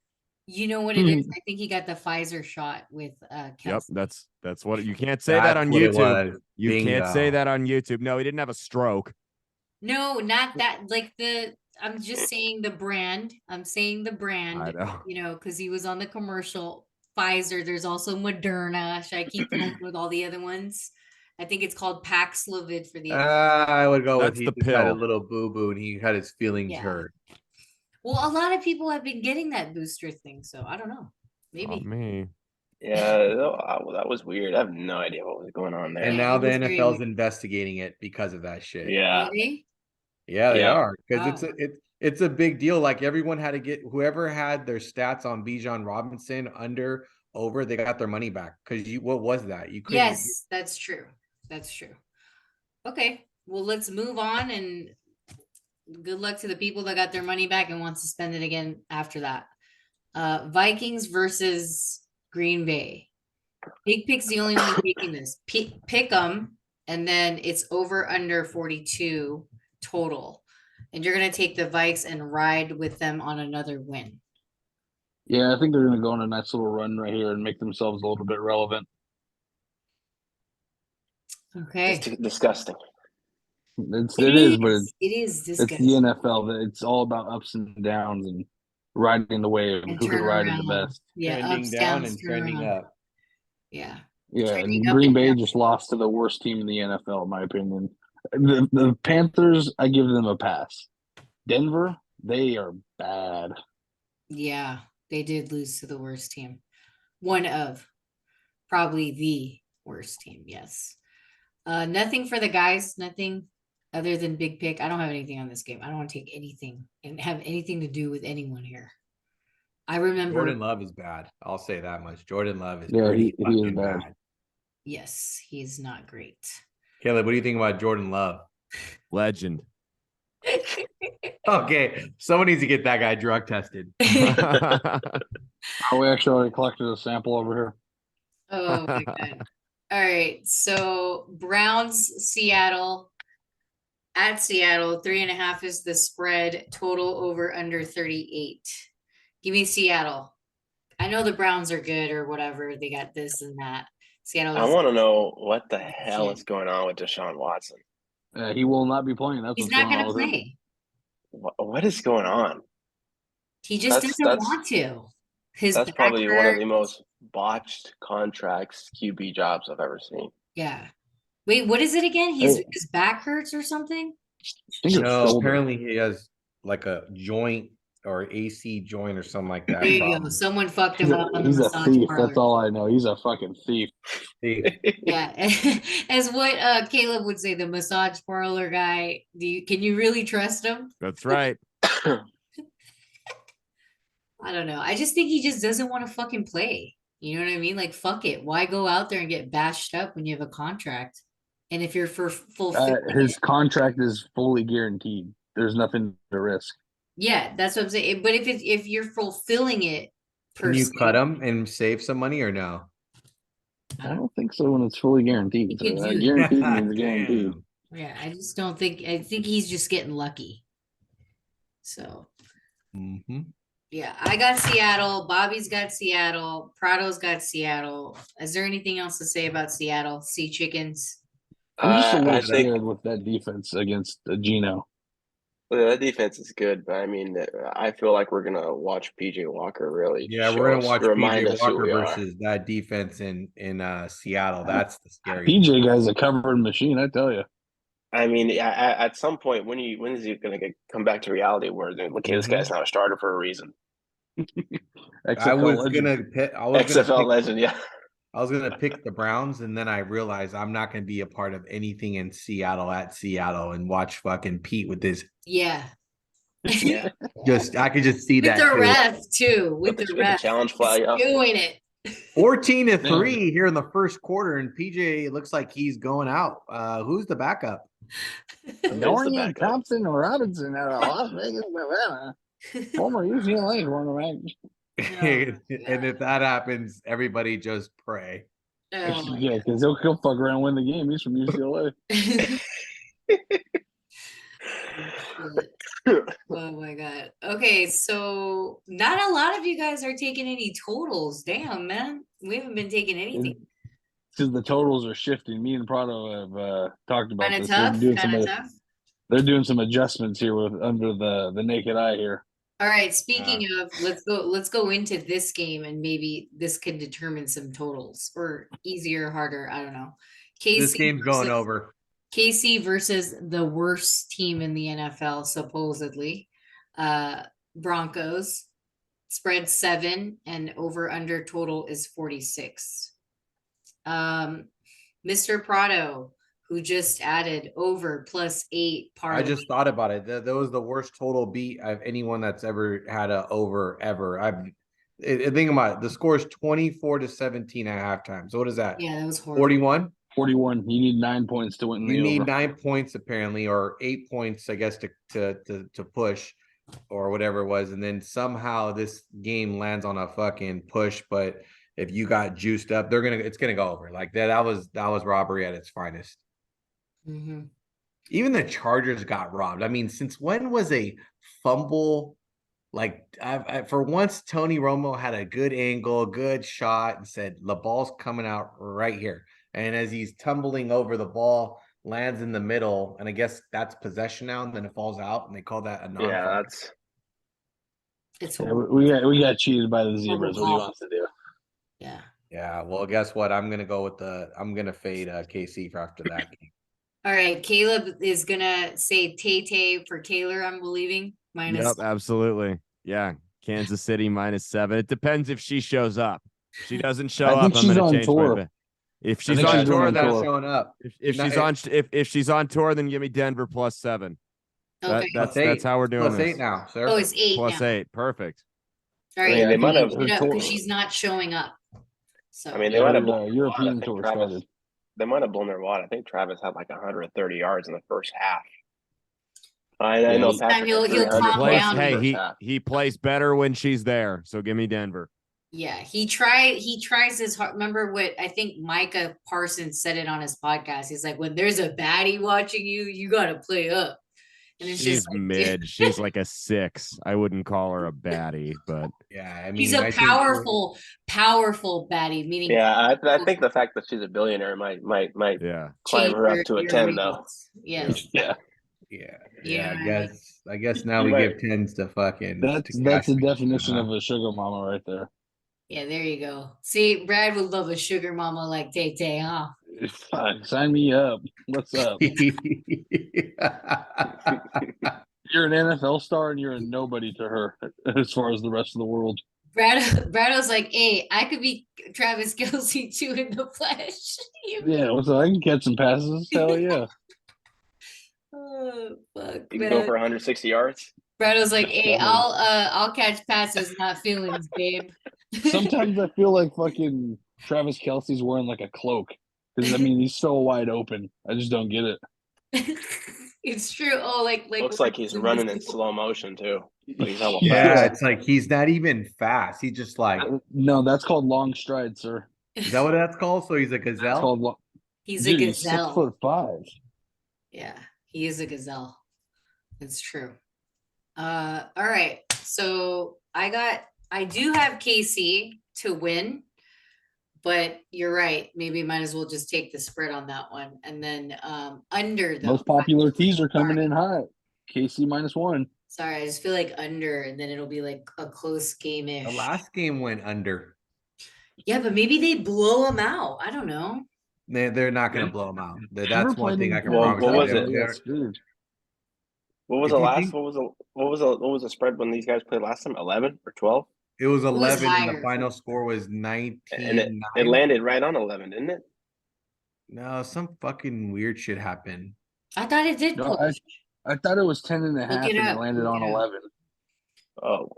You know what it is? I think he got the Pfizer shot with Yep, Kelsey. that's what you can't say that That's on what it YouTube. was. You can't say Bingo. that on YouTube. No, he didn't have a stroke. No, not that. Like I'm just saying the brand. I'm saying the I brand, know. because he was on the commercial. Pfizer, there's also Moderna. Should I keep going with all the other ones? I think it's called Paxlovid for the I would go with That's he the just had a pill. little boo boo and he had his feelings Yeah. hurt. Well, a lot of people have been getting that booster thing, so I don't know. Maybe. Not me. Yeah, that was weird. I have no idea what was going on there. And Yeah, now it the was very NFL's weird. investigating it because of that shit. Yeah, Are they? Yeah, they Yeah. are because Wow. it's a big deal. Like everyone had to get whoever had their stats on Bijan Robinson under over, they got their money back because what was that? You couldn't. Yes, that's true. That's true. Okay, well, let's move on, and good luck to the people that got their money back and wants to spend it again after that. Vikings versus Green Bay. Big Pick's the only one taking this. Pick them, and then it's over under 42 total. And you're going to take the Vikes and ride with them on another win. Yeah, I think they're going to go on a nice little run right here and make themselves a little bit relevant. Okay. it's disgusting. It is, but It is it's the disgusting. NFL. It's all about ups and downs and riding the wave And who can turn ride it around. the best. Yeah, trending ups, down downs, and turn trending around. up. Yeah. Yeah, Trending and up Green and Bay down. just lost to the worst team in the NFL, in my opinion. The Panthers, I give them a pass. Denver, they are bad. Yeah, they did lose to the worst team. One of probably the worst team, yes. Nothing for the guys, nothing other than Big Pick. I don't have anything on this game. I don't want to take anything and have anything to do with anyone here. I remember, Jordan Love is bad. I'll say that much. Jordan Love is Yeah, pretty he is fucking bad. bad. yes, he's not great. Caleb, what do you think about Jordan Love? Legend. Okay, someone needs to get that guy drug tested. We actually already collected a sample over here. Oh my God. All right. So Browns, Seattle. At Seattle, 3.5 is the spread. Total over under 38. Give me Seattle. I know the Browns are good or whatever. They got this and that. Seattle I is want to know what the hell is going on with Deshaun Watson. He will not be playing. That's he's what's not going going on to with him. play. What is going on? He just doesn't want to. That's probably one of the most botched contracts QB jobs I've ever seen. Yeah. Wait, what is it again? His back hurts or something? No, apparently he has like a joint or AC joint or something like that. There you go. Someone fucked him up on the He's a massage thief. parlor. That's all I know. He's a fucking thief. Yeah, as what Caleb would say, the massage parlor guy. Can you really trust him? That's right. I don't know. I just think he just doesn't want to fucking play. You know what I mean? Like, fuck it. Why go out there and get bashed up when you have a contract? And if you're for fulfilling his contract is fully guaranteed. There's nothing to risk. yeah, that's what I'm saying. But if you're fulfilling it, can you cut him and save some money or no? I don't think so when it's fully guaranteed. You could do guaranteed means guaranteed. Yeah, I just don't think. I think he's just getting lucky. So. Yeah, I got Seattle. Bobby's got Seattle. Prado's got Seattle. Is there anything else to say about Seattle? Sea chickens. I'm just a little scared with that defense against Geno. Well, that defense is good, but I mean, I feel like we're gonna watch PJ Walker really. Yeah, we're gonna watch PJ Walker versus versus that defense in Seattle. That's the scary. PJ guy's a covered machine, I tell you. I mean, at some point, when is he gonna come back to reality where okay, this guy's not a starter for a reason? XFL legend, yeah. I was gonna pick the Browns, and then I realized I'm not gonna be a part of anything in Seattle at Seattle and watch fucking Pete with this. Yeah. Yeah. I could just see that with the ref too. With the ref challenge flag up. doing it. 14-3 here in the first quarter, and PJ looks like he's going out. Who's the backup? Dorian Thompson Robinson out of Las Vegas, Nevada. Former UCLA quarterback. And if that happens, everybody just pray. Oh yeah, because he'll fuck around and win the game. He's from UCLA. Oh my God. Okay, so not a lot of you guys are taking any totals. Damn, man. We haven't been taking anything. Because the totals are shifting. Me and Prado have talked about Kind of this. tough. They're doing some adjustments here with under the naked eye here. All right, speaking of, let's go into this game and maybe this can determine some totals or easier, harder, I don't know. This KC game's going versus over. KC versus the worst team in the NFL, supposedly. Broncos spread 7 and over under total is 46. Mr. Prado, who just added over +8 parlay. I just thought about it. That was the worst total beat of anyone that's ever had a over ever. Think about it. The score is 24-17 at halftime. So what is that? Yeah, that was horrible. 41? 41. You need 9 points to win the You need over. 9 points apparently, or 8 points, I guess, to push or whatever it was. And then somehow this game lands on a fucking push. But if you got juiced up, it's gonna go over. Like that was robbery at its finest. Mm-hmm. Even the Chargers got robbed. I mean, since when was a fumble like for once Tony Romo had a good angle, good shot, and said the ball's coming out right here. And as he's tumbling over, the ball lands in the middle, and I guess that's possession now, and then it falls out, and they call that a non. Yeah, It's Yeah, horrible. we got cheated by the Zebras. What do you want us to do? Yeah. Yeah. Well, guess what? I'm gonna fade KC for after that game. All right, Caleb is gonna say Tay for Taylor, I'm believing. Minus. Yep, absolutely. Yeah, Kansas City -7. It depends if she shows up. If she doesn't show I up, think I'm she's going to on change tour. my bet. If I she's think on she's tour, on then tour. Showing up. if she's on tour, then give me Denver +7. Okay. That's how we're doing Plus this. 8 now, sir. Oh, it's 8 now. +8, perfect. All I right, mean, they might have- because she's not showing up. So I mean, they Yeah, might have the blown European I think tour Travis, started. They might have blown their wad. I think Travis had like 130 yards in the first half. I Yeah, know this time Patrick he'll had 300 calm plus down. in the Hey, first half. he plays better when she's there. So give me Denver. yeah, he tries his hard. Remember what I think Micah Parsons said it on his podcast. He's like, when there's a baddie watching you, you gotta play up. And it's She's just like, mid. She's like a 6. I wouldn't call her a baddie, but Yeah, I mean, he's a I think powerful baddie, meaning Yeah, I think the fact that she's a billionaire might yeah. climb her up to a your 10 though. ratings. Yes. Yeah, Yeah. I guess now You we might- give 10s to fucking. that's to the Cash. definition of a sugar mama right there. Yeah, there you go. See, Brad would love a sugar mama like Tay Tay, huh? Fine, sign me up. What's up? You're an NFL star and you're a nobody to her as far as the rest of the world. Brado's like, hey, I could be Travis Kelce too in the flesh. Yeah, what's up? I can catch some passes. Hell yeah. Oh fuck, You can go man. for 160 yards. Brado's like, hey, I'll catch passes, not feelings, babe. Sometimes I feel like fucking Travis Kelce's wearing like a cloak. Because I mean he's so wide open. I just don't get it. It's true. Oh, like Looks like he's running in slow motion too. Like he's hella Yeah, fast. it's like he's not even fast. He's just like, No, that's called long stride, sir. is that what that's called? So he's a It's gazelle. called long. He's Dude, a he's gazelle. 6'5". Yeah, he is a gazelle. It's true. All right. So I do have KC to win, but you're right. Maybe might as well just take the spread on that one. And then under the Most popular teaser coming in hot. KC -1. Sorry, I just feel like under, and then it'll be like a close game-ish. The last game went under. Yeah, but maybe they blow them out. I don't know. They're not going to blow them out. Denver That's one played thing them I can Well, promise what you. was They're- it? Yeah, they're- screwed. What was If the you last? think- What was the spread when these guys played last time? 11 or 12? It was 11, and higher. the final score was 19. And it landed right on 11, didn't it? No, some fucking weird shit happened. I thought it did. No, Push. I thought it was 10.5 Look it and up. it landed Look on it up. 11. Oh,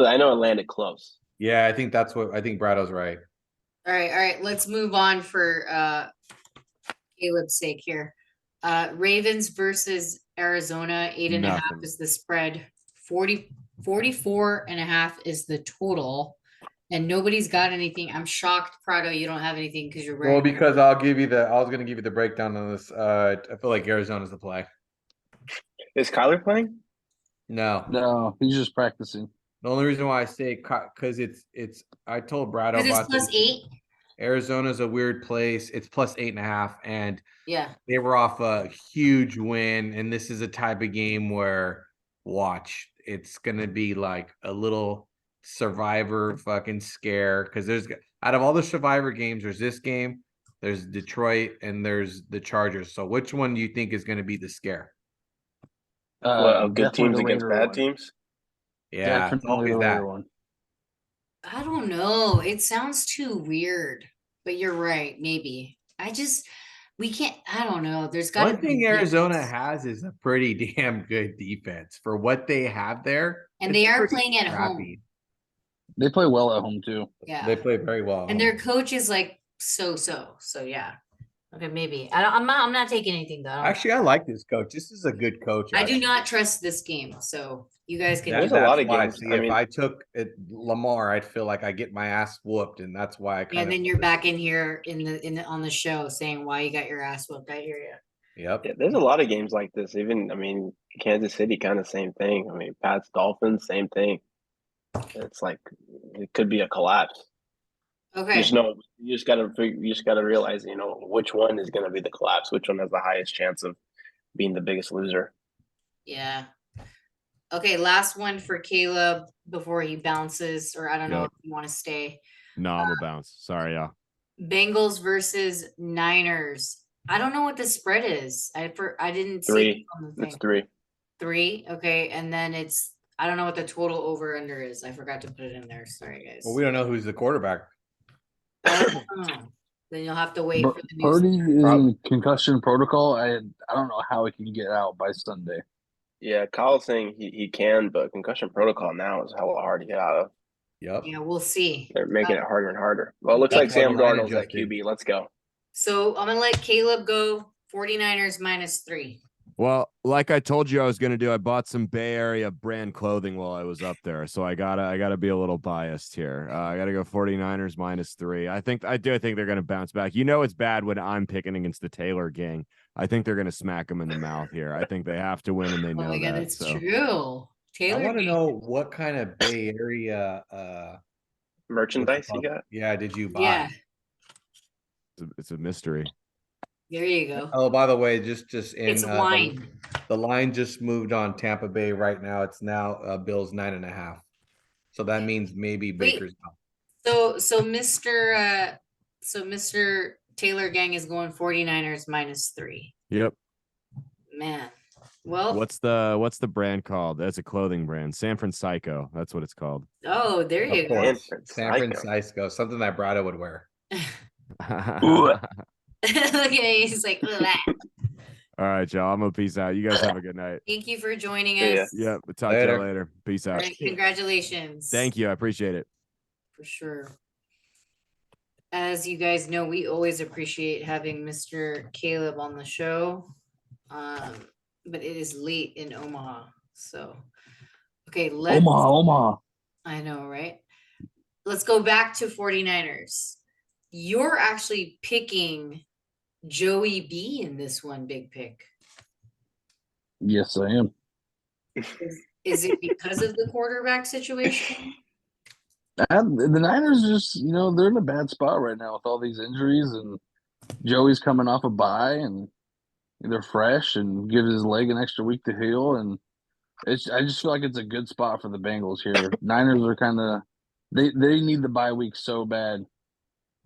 I know it landed close. Yeah, I think Brado's right. All right. Let's move on for Caleb's sake here. Ravens versus Arizona, 8.5 Nothing. is the spread. 44.5 is the total. And nobody's got anything. I'm shocked, Prado, you don't have anything because you're right. Well, because I was going to give you the breakdown on this. I feel like Arizona's the play. Is Kyler playing? No, No, he's just practicing. the only reason why I say because it's I told Brado Because it's about this. +8. Arizona's a weird place. It's plus 8.5, and Yeah. they were off a huge win. And this is a type of game where watch, it's gonna be like a little survivor fucking scare because there's out of all the survivor games, there's this game, there's Detroit, and there's the Chargers. So which one do you think is gonna be the scare? Well, good Definitely teams the against Raider bad one. teams. Yeah, it's Definitely always the that. Raider one. I don't know. It sounds too weird, but you're right. Maybe. We can't, I don't know. There's got to One be thing a Arizona difference. has is a pretty damn good defense for what they have there. And It's they are pretty playing at home. scrappy. They play well at home too. Yeah. They play very well. at And home. their coach is like so. So yeah. Okay, maybe. I'm not taking anything though. Actually, I like this coach. This is a good coach. I do actually. not trust this game. So you guys can There's do a lot That's of why, games. See, I if mean- I took it, Lamar, I'd feel like I get my ass whooped, and that's why I kind Yeah, of. and then you're back in here on the show saying why you got your ass whooped. I hear you. Yep. Yeah, there's a lot of games like this. Even, I mean, Kansas City, kind of same thing. I mean, Pats, Dolphins, same thing. It's like it could be a collapse. Okay. You just gotta realize, which one is gonna be the collapse, which one has the highest chance of being the biggest loser. Yeah. Okay, last one for Caleb before he bounces, or I don't know Yep. if you want to stay. No, I'm a bounce. Sorry, y'all. Bengals versus Niners. I don't know what the spread is. I didn't see it 3. on the It's thing. 3. 3. Okay, and then I don't know what the total over under is. I forgot to put it in there. Sorry, guys. Well, we don't know who's the quarterback. Oh, then you'll have to wait for the news. Purdy is in concussion protocol. I don't know how he can get out by Sunday. Yeah, Kyle's saying he can, but concussion protocol now is hella hard to get out of. Yep. Yeah, we'll see. They're making it harder and harder. Well, it looks That's like why Sam the line Darnold's at adjusted. QB. Let's go. So I'm gonna let Caleb go. 49ers -3. Well, like I told you I was going to do, I bought some Bay Area brand clothing while I was up there. So I gotta be a little biased here. I got to go 49ers -3. I do think they're going to bounce back. It's bad when I'm picking against the Taylor gang. I think they're going to smack them in the mouth here. I think they have to win and they Oh know my God, that. it's So true. Taylor. I want to know what kind of Bay Area Merchandise you got? Yeah, did you buy? Yeah, it's a mystery. there you go. Oh, by the way, just in It's wine. the line just moved on Tampa Bay right now. It's now Bills 9.5. So that means maybe Baker's out. So Mr. Taylor gang is going 49ers -3. Yep. Man. Well, What's the brand called? That's a clothing brand. San Francisco. That's what it's called. oh, there you Of go. course. San San Francisco. Francisco, something that Brado would wear. Look at it. He's like, look at that. All right, y'all. I'm gonna peace out. You guys have a good night. Thank you for joining See ya. us. Yep. We'll talk to Later. you later. Peace All out. right, congratulations. Thank you. I appreciate it. For sure. As you guys know, we always appreciate having Mr. Caleb on the show. But it is late in Omaha. So, okay, Omaha. I know, right? Let's go back to 49ers. You're actually picking Joey B in this one big pick. Yes, I am. Is it because of the quarterback situation? The Niners just, they're in a bad spot right now with all these injuries, and Joey's coming off a bye, and they're fresh, and gives his leg an extra week to heal, and I just feel like it's a good spot for the Bengals here. Niners are kind of they need the bye week so bad,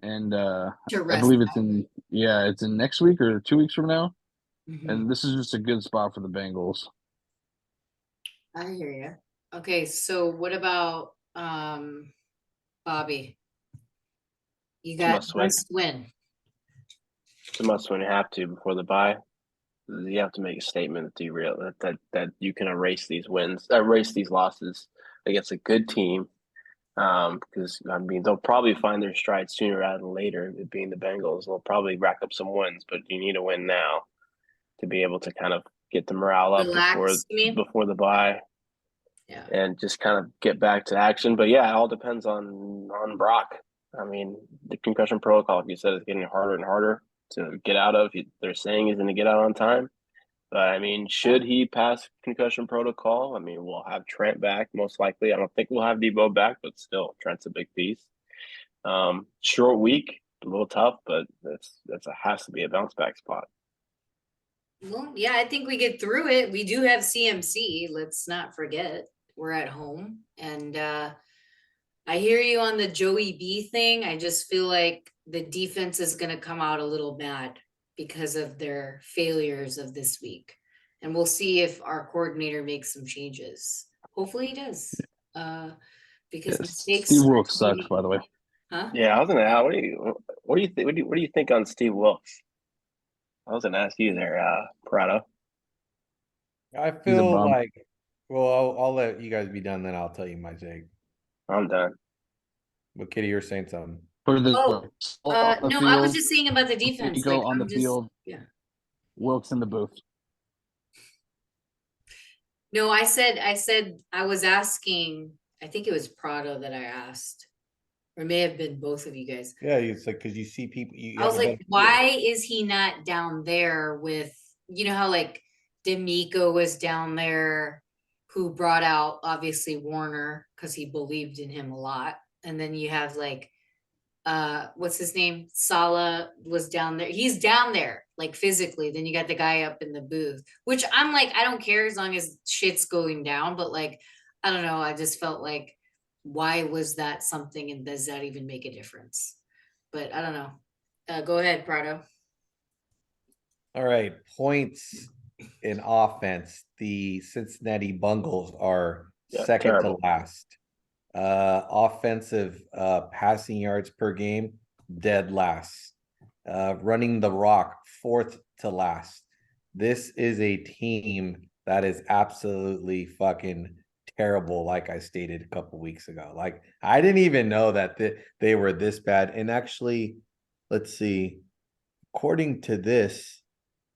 and To I rest believe it's in next week or 2 weeks from now, Mhm. and this is just a good spot for the Bengals. I hear you. Okay, so what about Bobby? You got Must-win. must win. It's a must win. You have to before the bye. You have to make a statement that you can erase these losses against a good team. Because they'll probably find their stride sooner rather than later. It being the Bengals, they'll probably rack up some wins, but you need a win now to be able to kind of get the morale up Relax, you mean? before the bye. Yeah. And just kind of get back to action. But yeah, it all depends on Brock. I mean, the concussion protocol, like you said, is getting harder and harder to get out of. They're saying he's going to get out on time. But I mean, should he pass concussion protocol? I mean, we'll have Trent back most likely. I don't think we'll have Debo back, but still, Trent's a big piece. Short week, a little tough, but that's has to be a bounce back spot. Well, yeah, I think we get through it. We do have CMC. Let's not forget we're at home. And I hear you on the Joey B thing. I just feel like the defense is going to come out a little mad because of their failures of this week. And we'll see if our coordinator makes some changes. Hopefully he does. Because mistakes. Steve Wilkes sucks, by the way. Huh? Yeah, I was gonna ask, what do you think? What do you think on Steve Wilkes? I was gonna ask you there, Prado. I He's a feel bum. like, well, I'll let you guys be done, then I'll tell you my take. I'm done. But Kitty, you're saying something. For the Oh, no, I was just saying about the defense. Nico Like, on the I'm just, field. yeah. Wilkes in the booth. No, I said I was asking, I think it was Prado that I asked, or it may have been both of you guys. Yeah, it's like because you see people. I was like, why is he not down there with, you know how like D'Amico was down there, who brought out obviously Warner because he believed in him a lot, and then you have like, what's his name? Sala was down there. He's down there like physically. Then you got the guy up in the booth, which I'm like, I don't care as long as shit's going down. But like, I don't know. I just felt like, why was that something, and does that even make a difference? But I don't know. Go ahead, Prado. All right, points in offense. The Cincinnati Bengals are second terrible. to last. Offensive passing yards per game, dead last. Running the rock, fourth to last. This is a team that is absolutely fucking terrible, like I stated a couple weeks ago. Like, I didn't even know that they were this bad. And actually, let's see, according to this,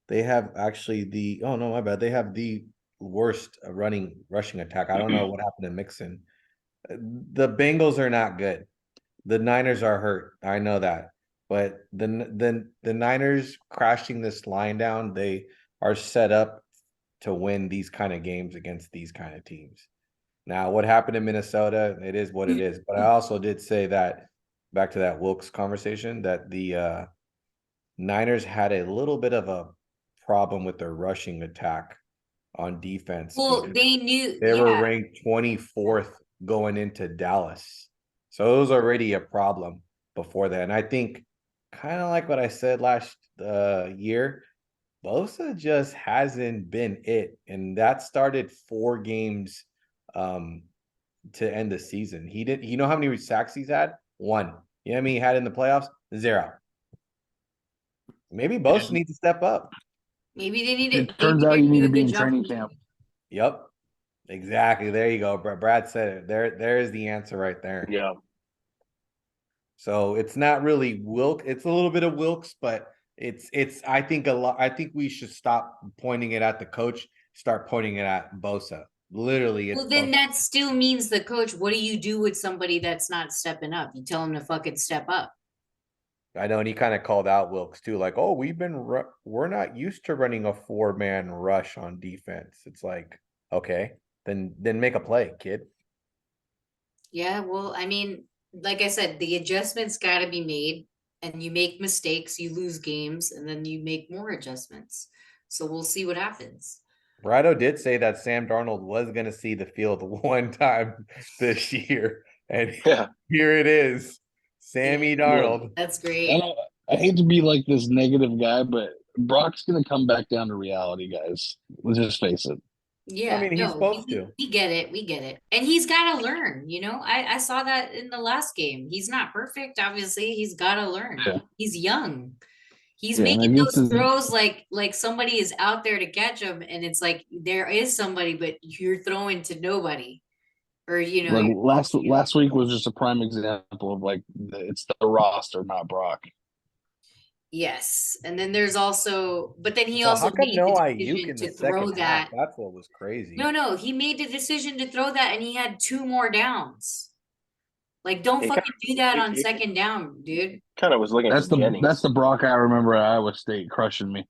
they have actually they have the worst rushing attack. I don't know what happened to Mixon. The Bengals are not good. The Niners are hurt. I know that. But the Niners crashing this line down, they are set up to win these kind of games against these kind of teams. Now, what happened in Minnesota, it is what it is. But I also did say that, back to that Wilkes conversation, that the Niners had a little bit of a problem with their rushing attack on defense. Well, they knew They were ranked 24th going into Dallas. So it was already a problem before that. And I think, kind of like what I said last year, Bosa just hasn't been it. And that started 4 games to end the season. You know how many sacks he's had? 1. You know how many he had in the playoffs? 0. Maybe Bosa needs to step up. Maybe they need It turns out you need to be in training camp. Yep. Exactly. There you go. Brad said it. There is the answer right there. Yeah. So it's not really Wilkes. It's a little bit of Wilkes, but it's I think a lot. I think we should stop pointing it at the coach, start pointing it at Bosa. Literally, it's Well, then Bosa. that still means the coach. What do you do with somebody that's not stepping up? You tell him to fucking step up. I know, and he kind of called out Wilkes too, like, "Oh, we're not used to running a 4-man rush on defense." It's like, okay, then make a play, kid. Yeah, well, I mean, like I said, the adjustments got to be made, and you make mistakes, you lose games, and then you make more adjustments. So we'll see what happens. Rado did say that Sam Darnold was going to see the field one time this year, and here it is, Sammy Darnold. That's great. I hate to be like this negative guy, but Brock's going to come back down to reality, guys. Let's just face it. Yeah, I mean, he's supposed to. We get it. We get it. And he's got to learn, I saw that in the last game. He's not perfect. Obviously, he's got to learn. Yeah. He's young. He's making those throws like somebody is out there to catch him. And it's like, there is somebody, but you're throwing to nobody. Or, like last week was just a prime example of like, it's the roster, not Brock. Yes. And then there's also, but then he also how come made no the Ayuk decision in to the throw second that. half? That's what was crazy. No, he made the decision to throw that, and he had 2 more downs. Like, don't fucking do that on second down, dude. Kind of was looking That's for Jennings. That's the Brock I remember at Iowa State crushing me.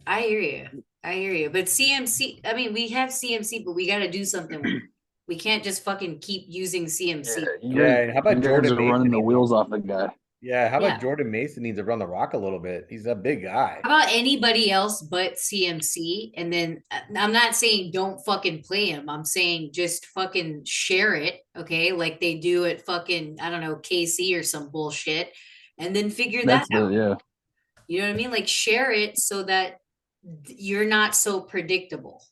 I hear you. But CMC, I mean, we have CMC, but we got to do something with it. We can't just fucking keep using CMC. Yeah, and how about Jordan Mason running the wheels off the guy? Yeah, how Yeah. about Jordan Mason needs to run the rock a little bit? He's a big guy. How about anybody else but CMC? And then I'm not saying don't fucking play him. I'm saying just fucking share it, okay? Like they do at fucking, I don't know, KC or some bullshit. And then figure that out. Yeah. You know what I mean? Like share it so that you're not so predictable.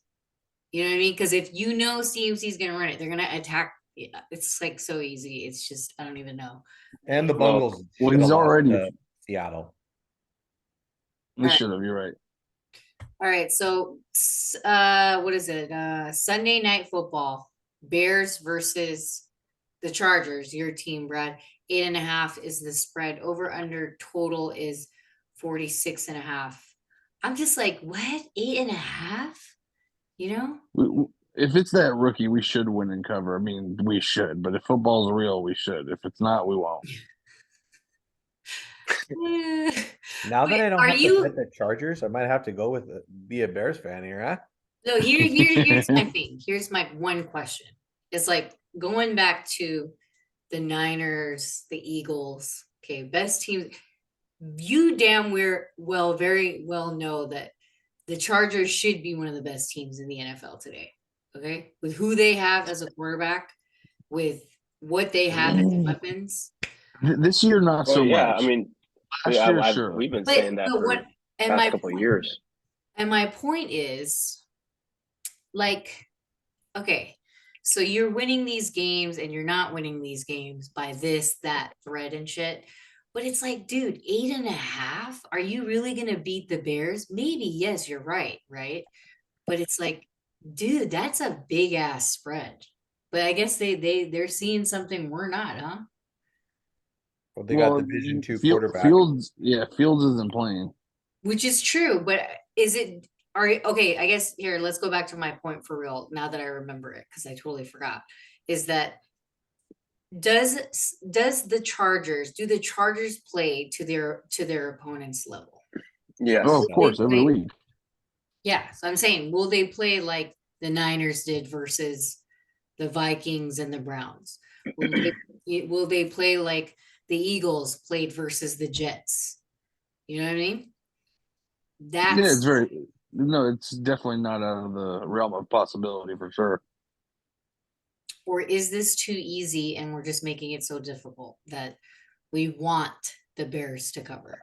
You know what I mean? Because if you know CMC is going to run it, they're going to attack. It's like so easy. It's just, I don't even know. And the Well, Bengals well, should have he's lost already- to Seattle. We should have. You're right. All right. So, what is it? Sunday night football, Bears versus the Chargers, your team, Brad. 8.5 is the spread. Over under total is 46.5. I'm just like, what? 8.5? You know? If it's that rookie, we should win and cover. I mean, we should. But if football's real, we should. If it's not, we won't. Now that I don't Are have you- to bet the Chargers, I might have to go with be a Bears fan here, huh? So here's my thing. Here's my one question. It's like going back to the Niners, the Eagles. Okay, best teams. You damn very well know that the Chargers should be one of the best teams in the NFL today. Okay, with who they have as a quarterback, with what they have as weapons. This year, not so yeah, much. I mean, Last year, sure. we've been But- saying that but for what- the and past couple of years. And my point is, like, okay, so you're winning these games and you're not winning these games by this, that thread and shit. But it's like, dude, 8.5? Are you really gonna beat the Bears? Maybe, yes, you're right? But it's like, dude, that's a big ass spread. But I guess they're seeing something we're not, huh? Well, they got Division 2 quarterback. Fields isn't playing. Which is true, but okay, I guess here, let's go back to my point for real, now that I remember it, because I totally forgot, is that do the Chargers play to their opponent's level? Yes. Oh, of course, every week. Yeah, so I'm saying, will they play like the Niners did versus the Vikings and the Browns? Will they play like the Eagles played versus the Jets? You know what I mean? Yeah, it's definitely not out of the realm of possibility for sure. Or is this too easy and we're just making it so difficult that we want the Bears to cover?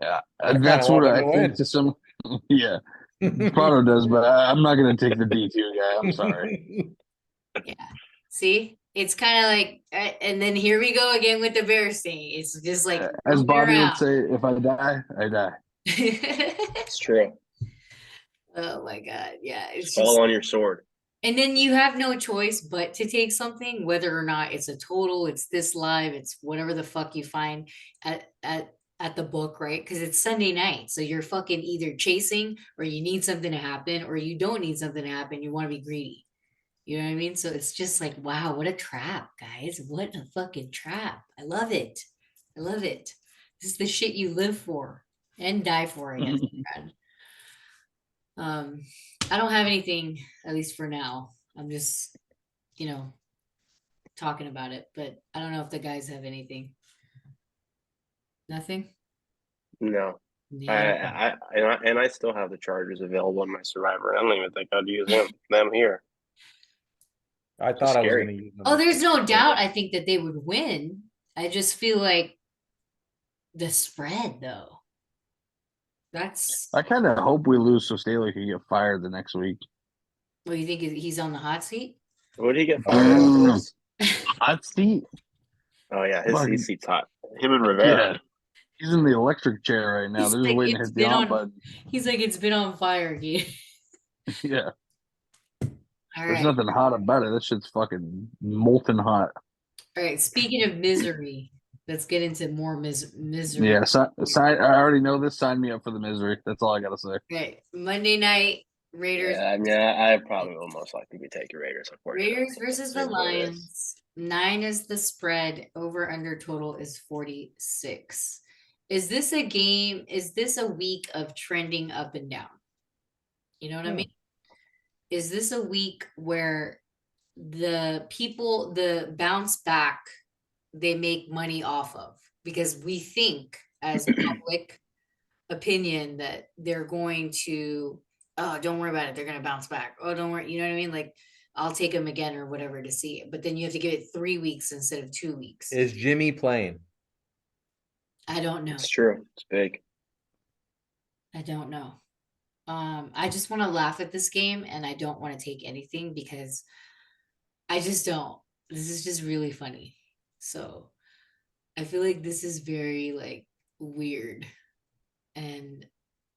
Yeah, I kinda that's want what them I to think win. to some. Yeah, Prado does, but I'm not going to take the D2 guy. I'm sorry. See, it's kind of like, and then here we go again with the Bears thing. It's just like, As Bobby around. would say, if I die, I die. It's true. Oh my God. Yeah. It's Fall just, on your sword. and then you have no choice but to take something, whether or not it's a total, it's this live, it's whatever the fuck you find at the book, right? Because it's Sunday night. So you're fucking either chasing or you need something to happen or you don't need something to happen. You want to be greedy. You know what I mean? So it's just like, wow, what a trap, guys. What a fucking trap. I love it. I love it. This is the shit you live for and die for, I guess, Brad. I don't have anything, at least for now. I'm just, talking about it, but I don't know if the guys have anything. Nothing? No. Yeah. I still have the Chargers available in my Survivor. I don't even think I'd use them here. I thought I was Scary. going to use them. Oh, there's no doubt I think that they would win. I just feel like the spread, though. I kind of hope we lose so Staley can get fired the next week. Well, you think he's on the hot seat? What did he get fired afterwards? Hot seat? Oh yeah, Fucking- his seat's hot. Him and Rivera. Yeah. He's in the electric chair right now. He's They're just like, waiting to it's hit the been on on- button. He's like, it's been on fire, dude. Yeah. All There's right. nothing hot about it. That shit's fucking molten hot. All right. Speaking of misery, let's get into more misery. Yeah, I already know this. Sign me up for the misery. That's all I gotta say. Right. Monday night, Raiders. Yeah, I mean, I probably will most likely be taking Raiders. Unfortunately, Raiders versus the It is what it is. Lions. 9 is the spread. Over under total is 46. Is this a game? Is this a week of trending up and down? You know what I mean? Is this a week where the people, the bounce back, they make money off of? because we think as public opinion that they're going to, oh, don't worry about it, they're going to bounce back. Oh, don't worry, you know what I mean? Like, I'll take them again or whatever to see it. But then you have to give it 3 weeks instead of 2 weeks. Is Jimmy playing? I don't know. It's true. It's big. I don't know. I just want to laugh at this game and I don't want to take anything because I just don't. This is just really funny. So I feel like this is very like weird and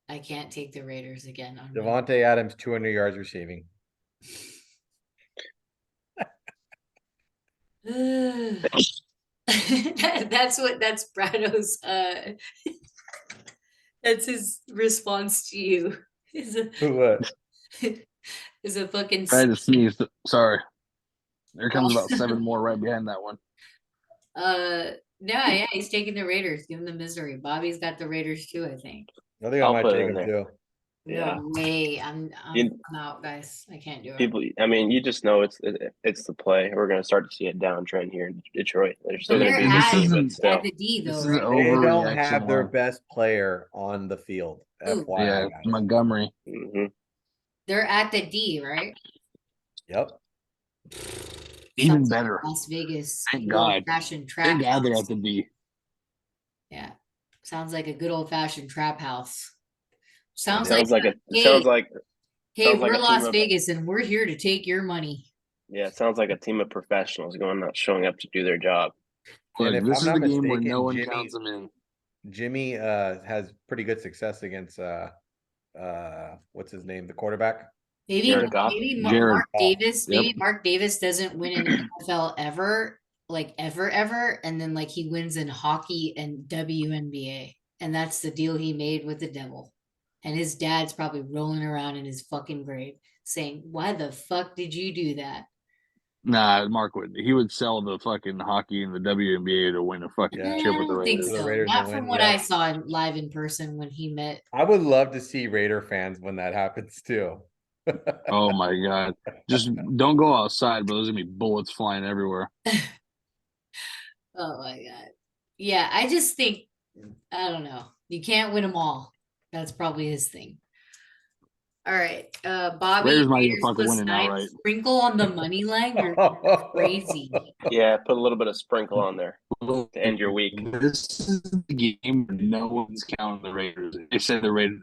I can't take the Raiders again on Devontae Adams, 200 yards receiving. That's Brado's that's his response to you. What? Is a fucking I had to sneeze. Sorry. There comes about 7 more right behind that one. yeah, he's taking the Raiders. Give him the misery. Bobby's got the Raiders too, I think. I think I I'll might put it take in him there. too. Yeah. No way. I'm out, guys. I can't do it. People, I mean, you just know it's the play. We're going to start to see a downtrend here in Detroit. They're still But going to they're be This the team, isn't- but still. at the D This though, is right? They don't overreaction have their on- best player on the field. Ooh. FYI, Yeah, guys. Montgomery. Mm-hmm. They're at the D, right? Yep. Even Sounds like better. Las Vegas. Thank good God. old-fashioned trap Thank God they're house. at the D. Yeah. Sounds like a good old fashioned trap house. Sounds Sounds like, like hey, sounds like hey, sounds like we're a team Las of- Vegas and we're here to take your money. yeah, it sounds like a team of professionals not showing up to do their job. And Like, if this I'm is not the game where mistaken, no one Jimmy- counts them in. Jimmy has pretty good success against what's his name, the quarterback. Maybe Jared Goff? maybe Jared Mark Goff. Davis, Yep. maybe Mark Davis doesn't win in the NFL ever, like ever, and then like he wins in hockey and WNBA. And that's the deal he made with the devil. And his dad's probably rolling around in his fucking grave saying, why the fuck did you do that? Nah, Mark would. He would sell the fucking hockey and the WNBA to win a fucking Yeah. chip I with the don't think Raiders. The so. Raiders Not will from win, what yeah. I saw live in person when he met. I would love to see Raider fans when that happens too. Oh my God. Just don't go outside, but there's gonna be bullets flying everywhere. Oh my God. Yeah, I just think, I don't know. You can't win them all. That's probably his thing. All right. Bobby, Raiders might even Raiders fucking plus win it 9. outright. Sprinkle on the money line. You're crazy. Yeah, put a little bit of sprinkle on there to end your week. This is the game where no one's counting the Raiders. They said the Raiders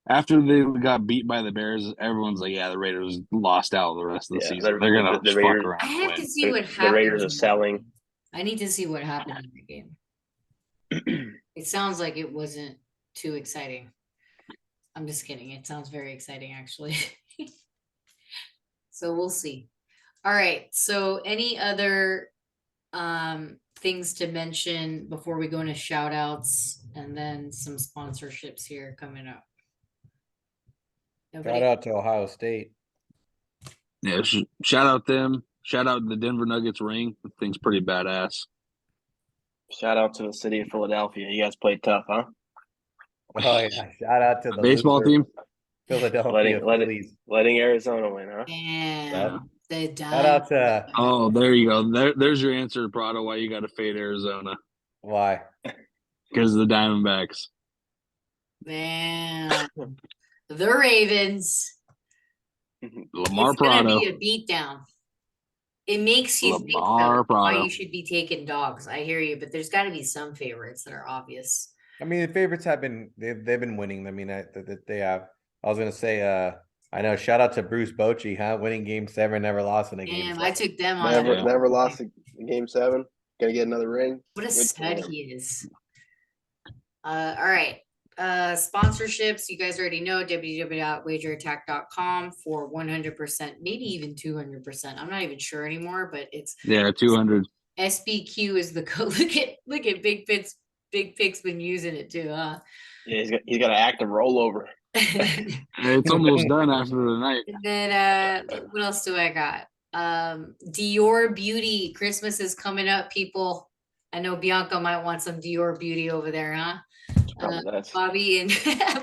after they got beat by the Bears, everyone's like, yeah, the Raiders lost out the rest of the Yeah, season. They're gonna the fuck Raiders- around I and have win. to see what The happens. Raiders are in that selling. game. I need to see what happened in the game. It sounds like it wasn't too exciting. I'm just kidding. It sounds very exciting, actually. So we'll see. All right. So any other things to mention before we go into shout outs and then some sponsorships here coming up? Nobody? Shout out to Ohio State. Yeah, shout out them. Shout out the Denver Nuggets ring. The thing's pretty badass. Shout out to the city of Philadelphia. You guys played tough, huh? Oh yeah, shout out to the Baseball loser team. Philadelphia Letting it- Phillies. Letting Arizona win, huh? Damn. They Shout out died. to Oh, there you go. There's your answer, Prado. Why you got to fade Arizona? why? Because of the Diamondbacks. Damn. The Ravens. Lamar It's gonna Prado. be a beatdown. It makes you think Lamar that why Prado. you should be taking dogs. I hear you, but there's got to be some favorites that are obvious. I mean, the favorites have been they've been winning. I mean, they have. I was gonna say, I know. Shout out to Bruce Bochy, huh? Winning Game 7, never lost in a game. Damn, 7. I took them on. Never, that. never lost a Game 7. Gonna get another ring. What a Good for stud him. he is. All right. Sponsorships, you guys already know www.wagerattack.com for 100%, maybe even 200%. I'm not even sure anymore, but it's Yeah, 200. SBQ is the code. Look at Big Pig's been using it too, huh? Yeah, he's got an active rollover. It's almost done after the night. And then what else do I got? Dior Beauty. Christmas is coming up, people. I know Bianca might want some Dior Beauty over there, huh? Probably nuts. Bobby and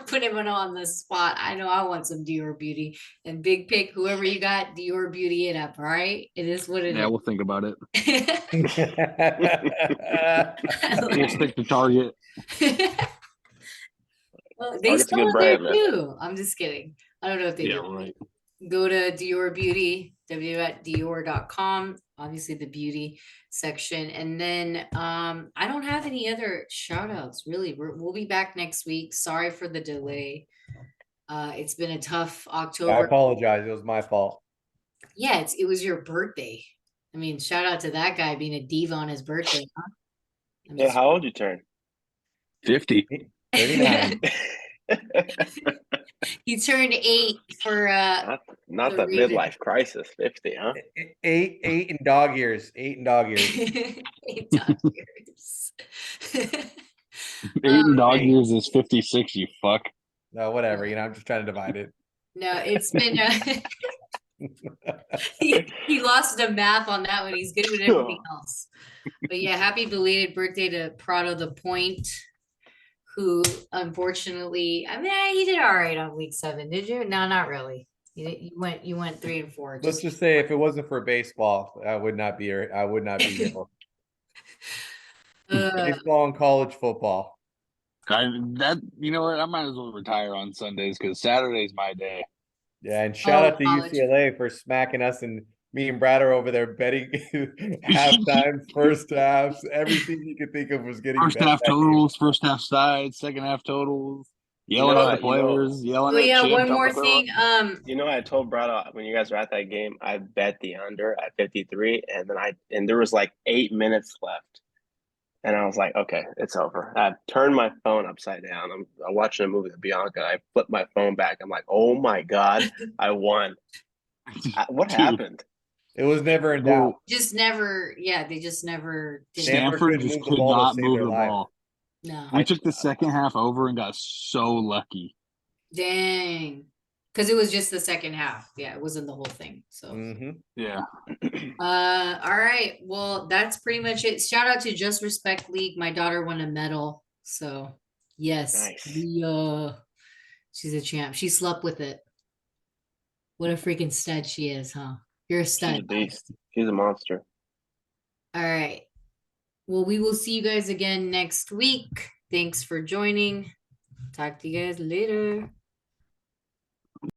put him on the spot. I know I want some Dior Beauty and Big Pick. Whoever you got, Dior Beauty it up. All right, it is what it Yeah, is. we'll think about it. I We'll stick to Target. Well, they Target's a sell good it there brand, man. too. I'm just kidding. I don't know if they Yeah, do. right. Go to Dior Beauty, www.dior.com, obviously the beauty section. And then I don't have any other shout outs really. We'll be back next week. Sorry for the delay. It's been a tough I October. apologize. It was my fault. Yeah, it was your birthday. I mean, shout out to that guy being a diva on his birthday, huh? I mean, Yeah, how old you turn? 50. 39. he turned 8 for Not The the Raven. midlife crisis. 50, huh? Eight in dog years. 8 in dog years. 8 dog years. 8 in dog years is 56, you fuck. No, whatever. I'm just trying to divide it. No, it's been he lost the math on that one. He's good with everything else. But yeah, happy belated birthday to Prado the Point, who unfortunately, I mean, he did all right on week 7. Did you? No, not really. You went 3 and 4. Let's just say if it wasn't for baseball, I would not be here. I would not be here. Baseball and college football. You know what? I might as well retire on Sundays because Saturday's my day. Yeah, and shout out to college. UCLA for smacking us, and me and Brad are over there betting half times, first halves, everything you could think of was getting First bet half that game. totals, first half sides, second half totals, yelling at the players, yelling Oh at yeah, Chip, one don't more throw thing. it. You know, I told Brad when you guys were at that game, I bet the under at 53, and then there was like 8 minutes left, and I was like, okay, it's over. I turned my phone upside down. I'm watching a movie with Bianca. I flipped my phone back. I'm like, oh my god, I won. What Dude. happened? It was never in doubt. Just never, yeah, they just never did. Stanford couldn't just move the could ball to not save move their the life. ball. No. We took the second half over and got so lucky. Dang. Because it was just the second half. Yeah, it wasn't the whole thing. So Yeah. all right. Well, that's pretty much it. Shout out to Just Respect League. My daughter won a medal. So yes. Nice. She's a champ. She slept with it. What a freaking stud she is, huh? You're a stud. She's a beast. She's a monster. All right. Well, we will see you guys again next week. Thanks for joining. Talk to you guys later.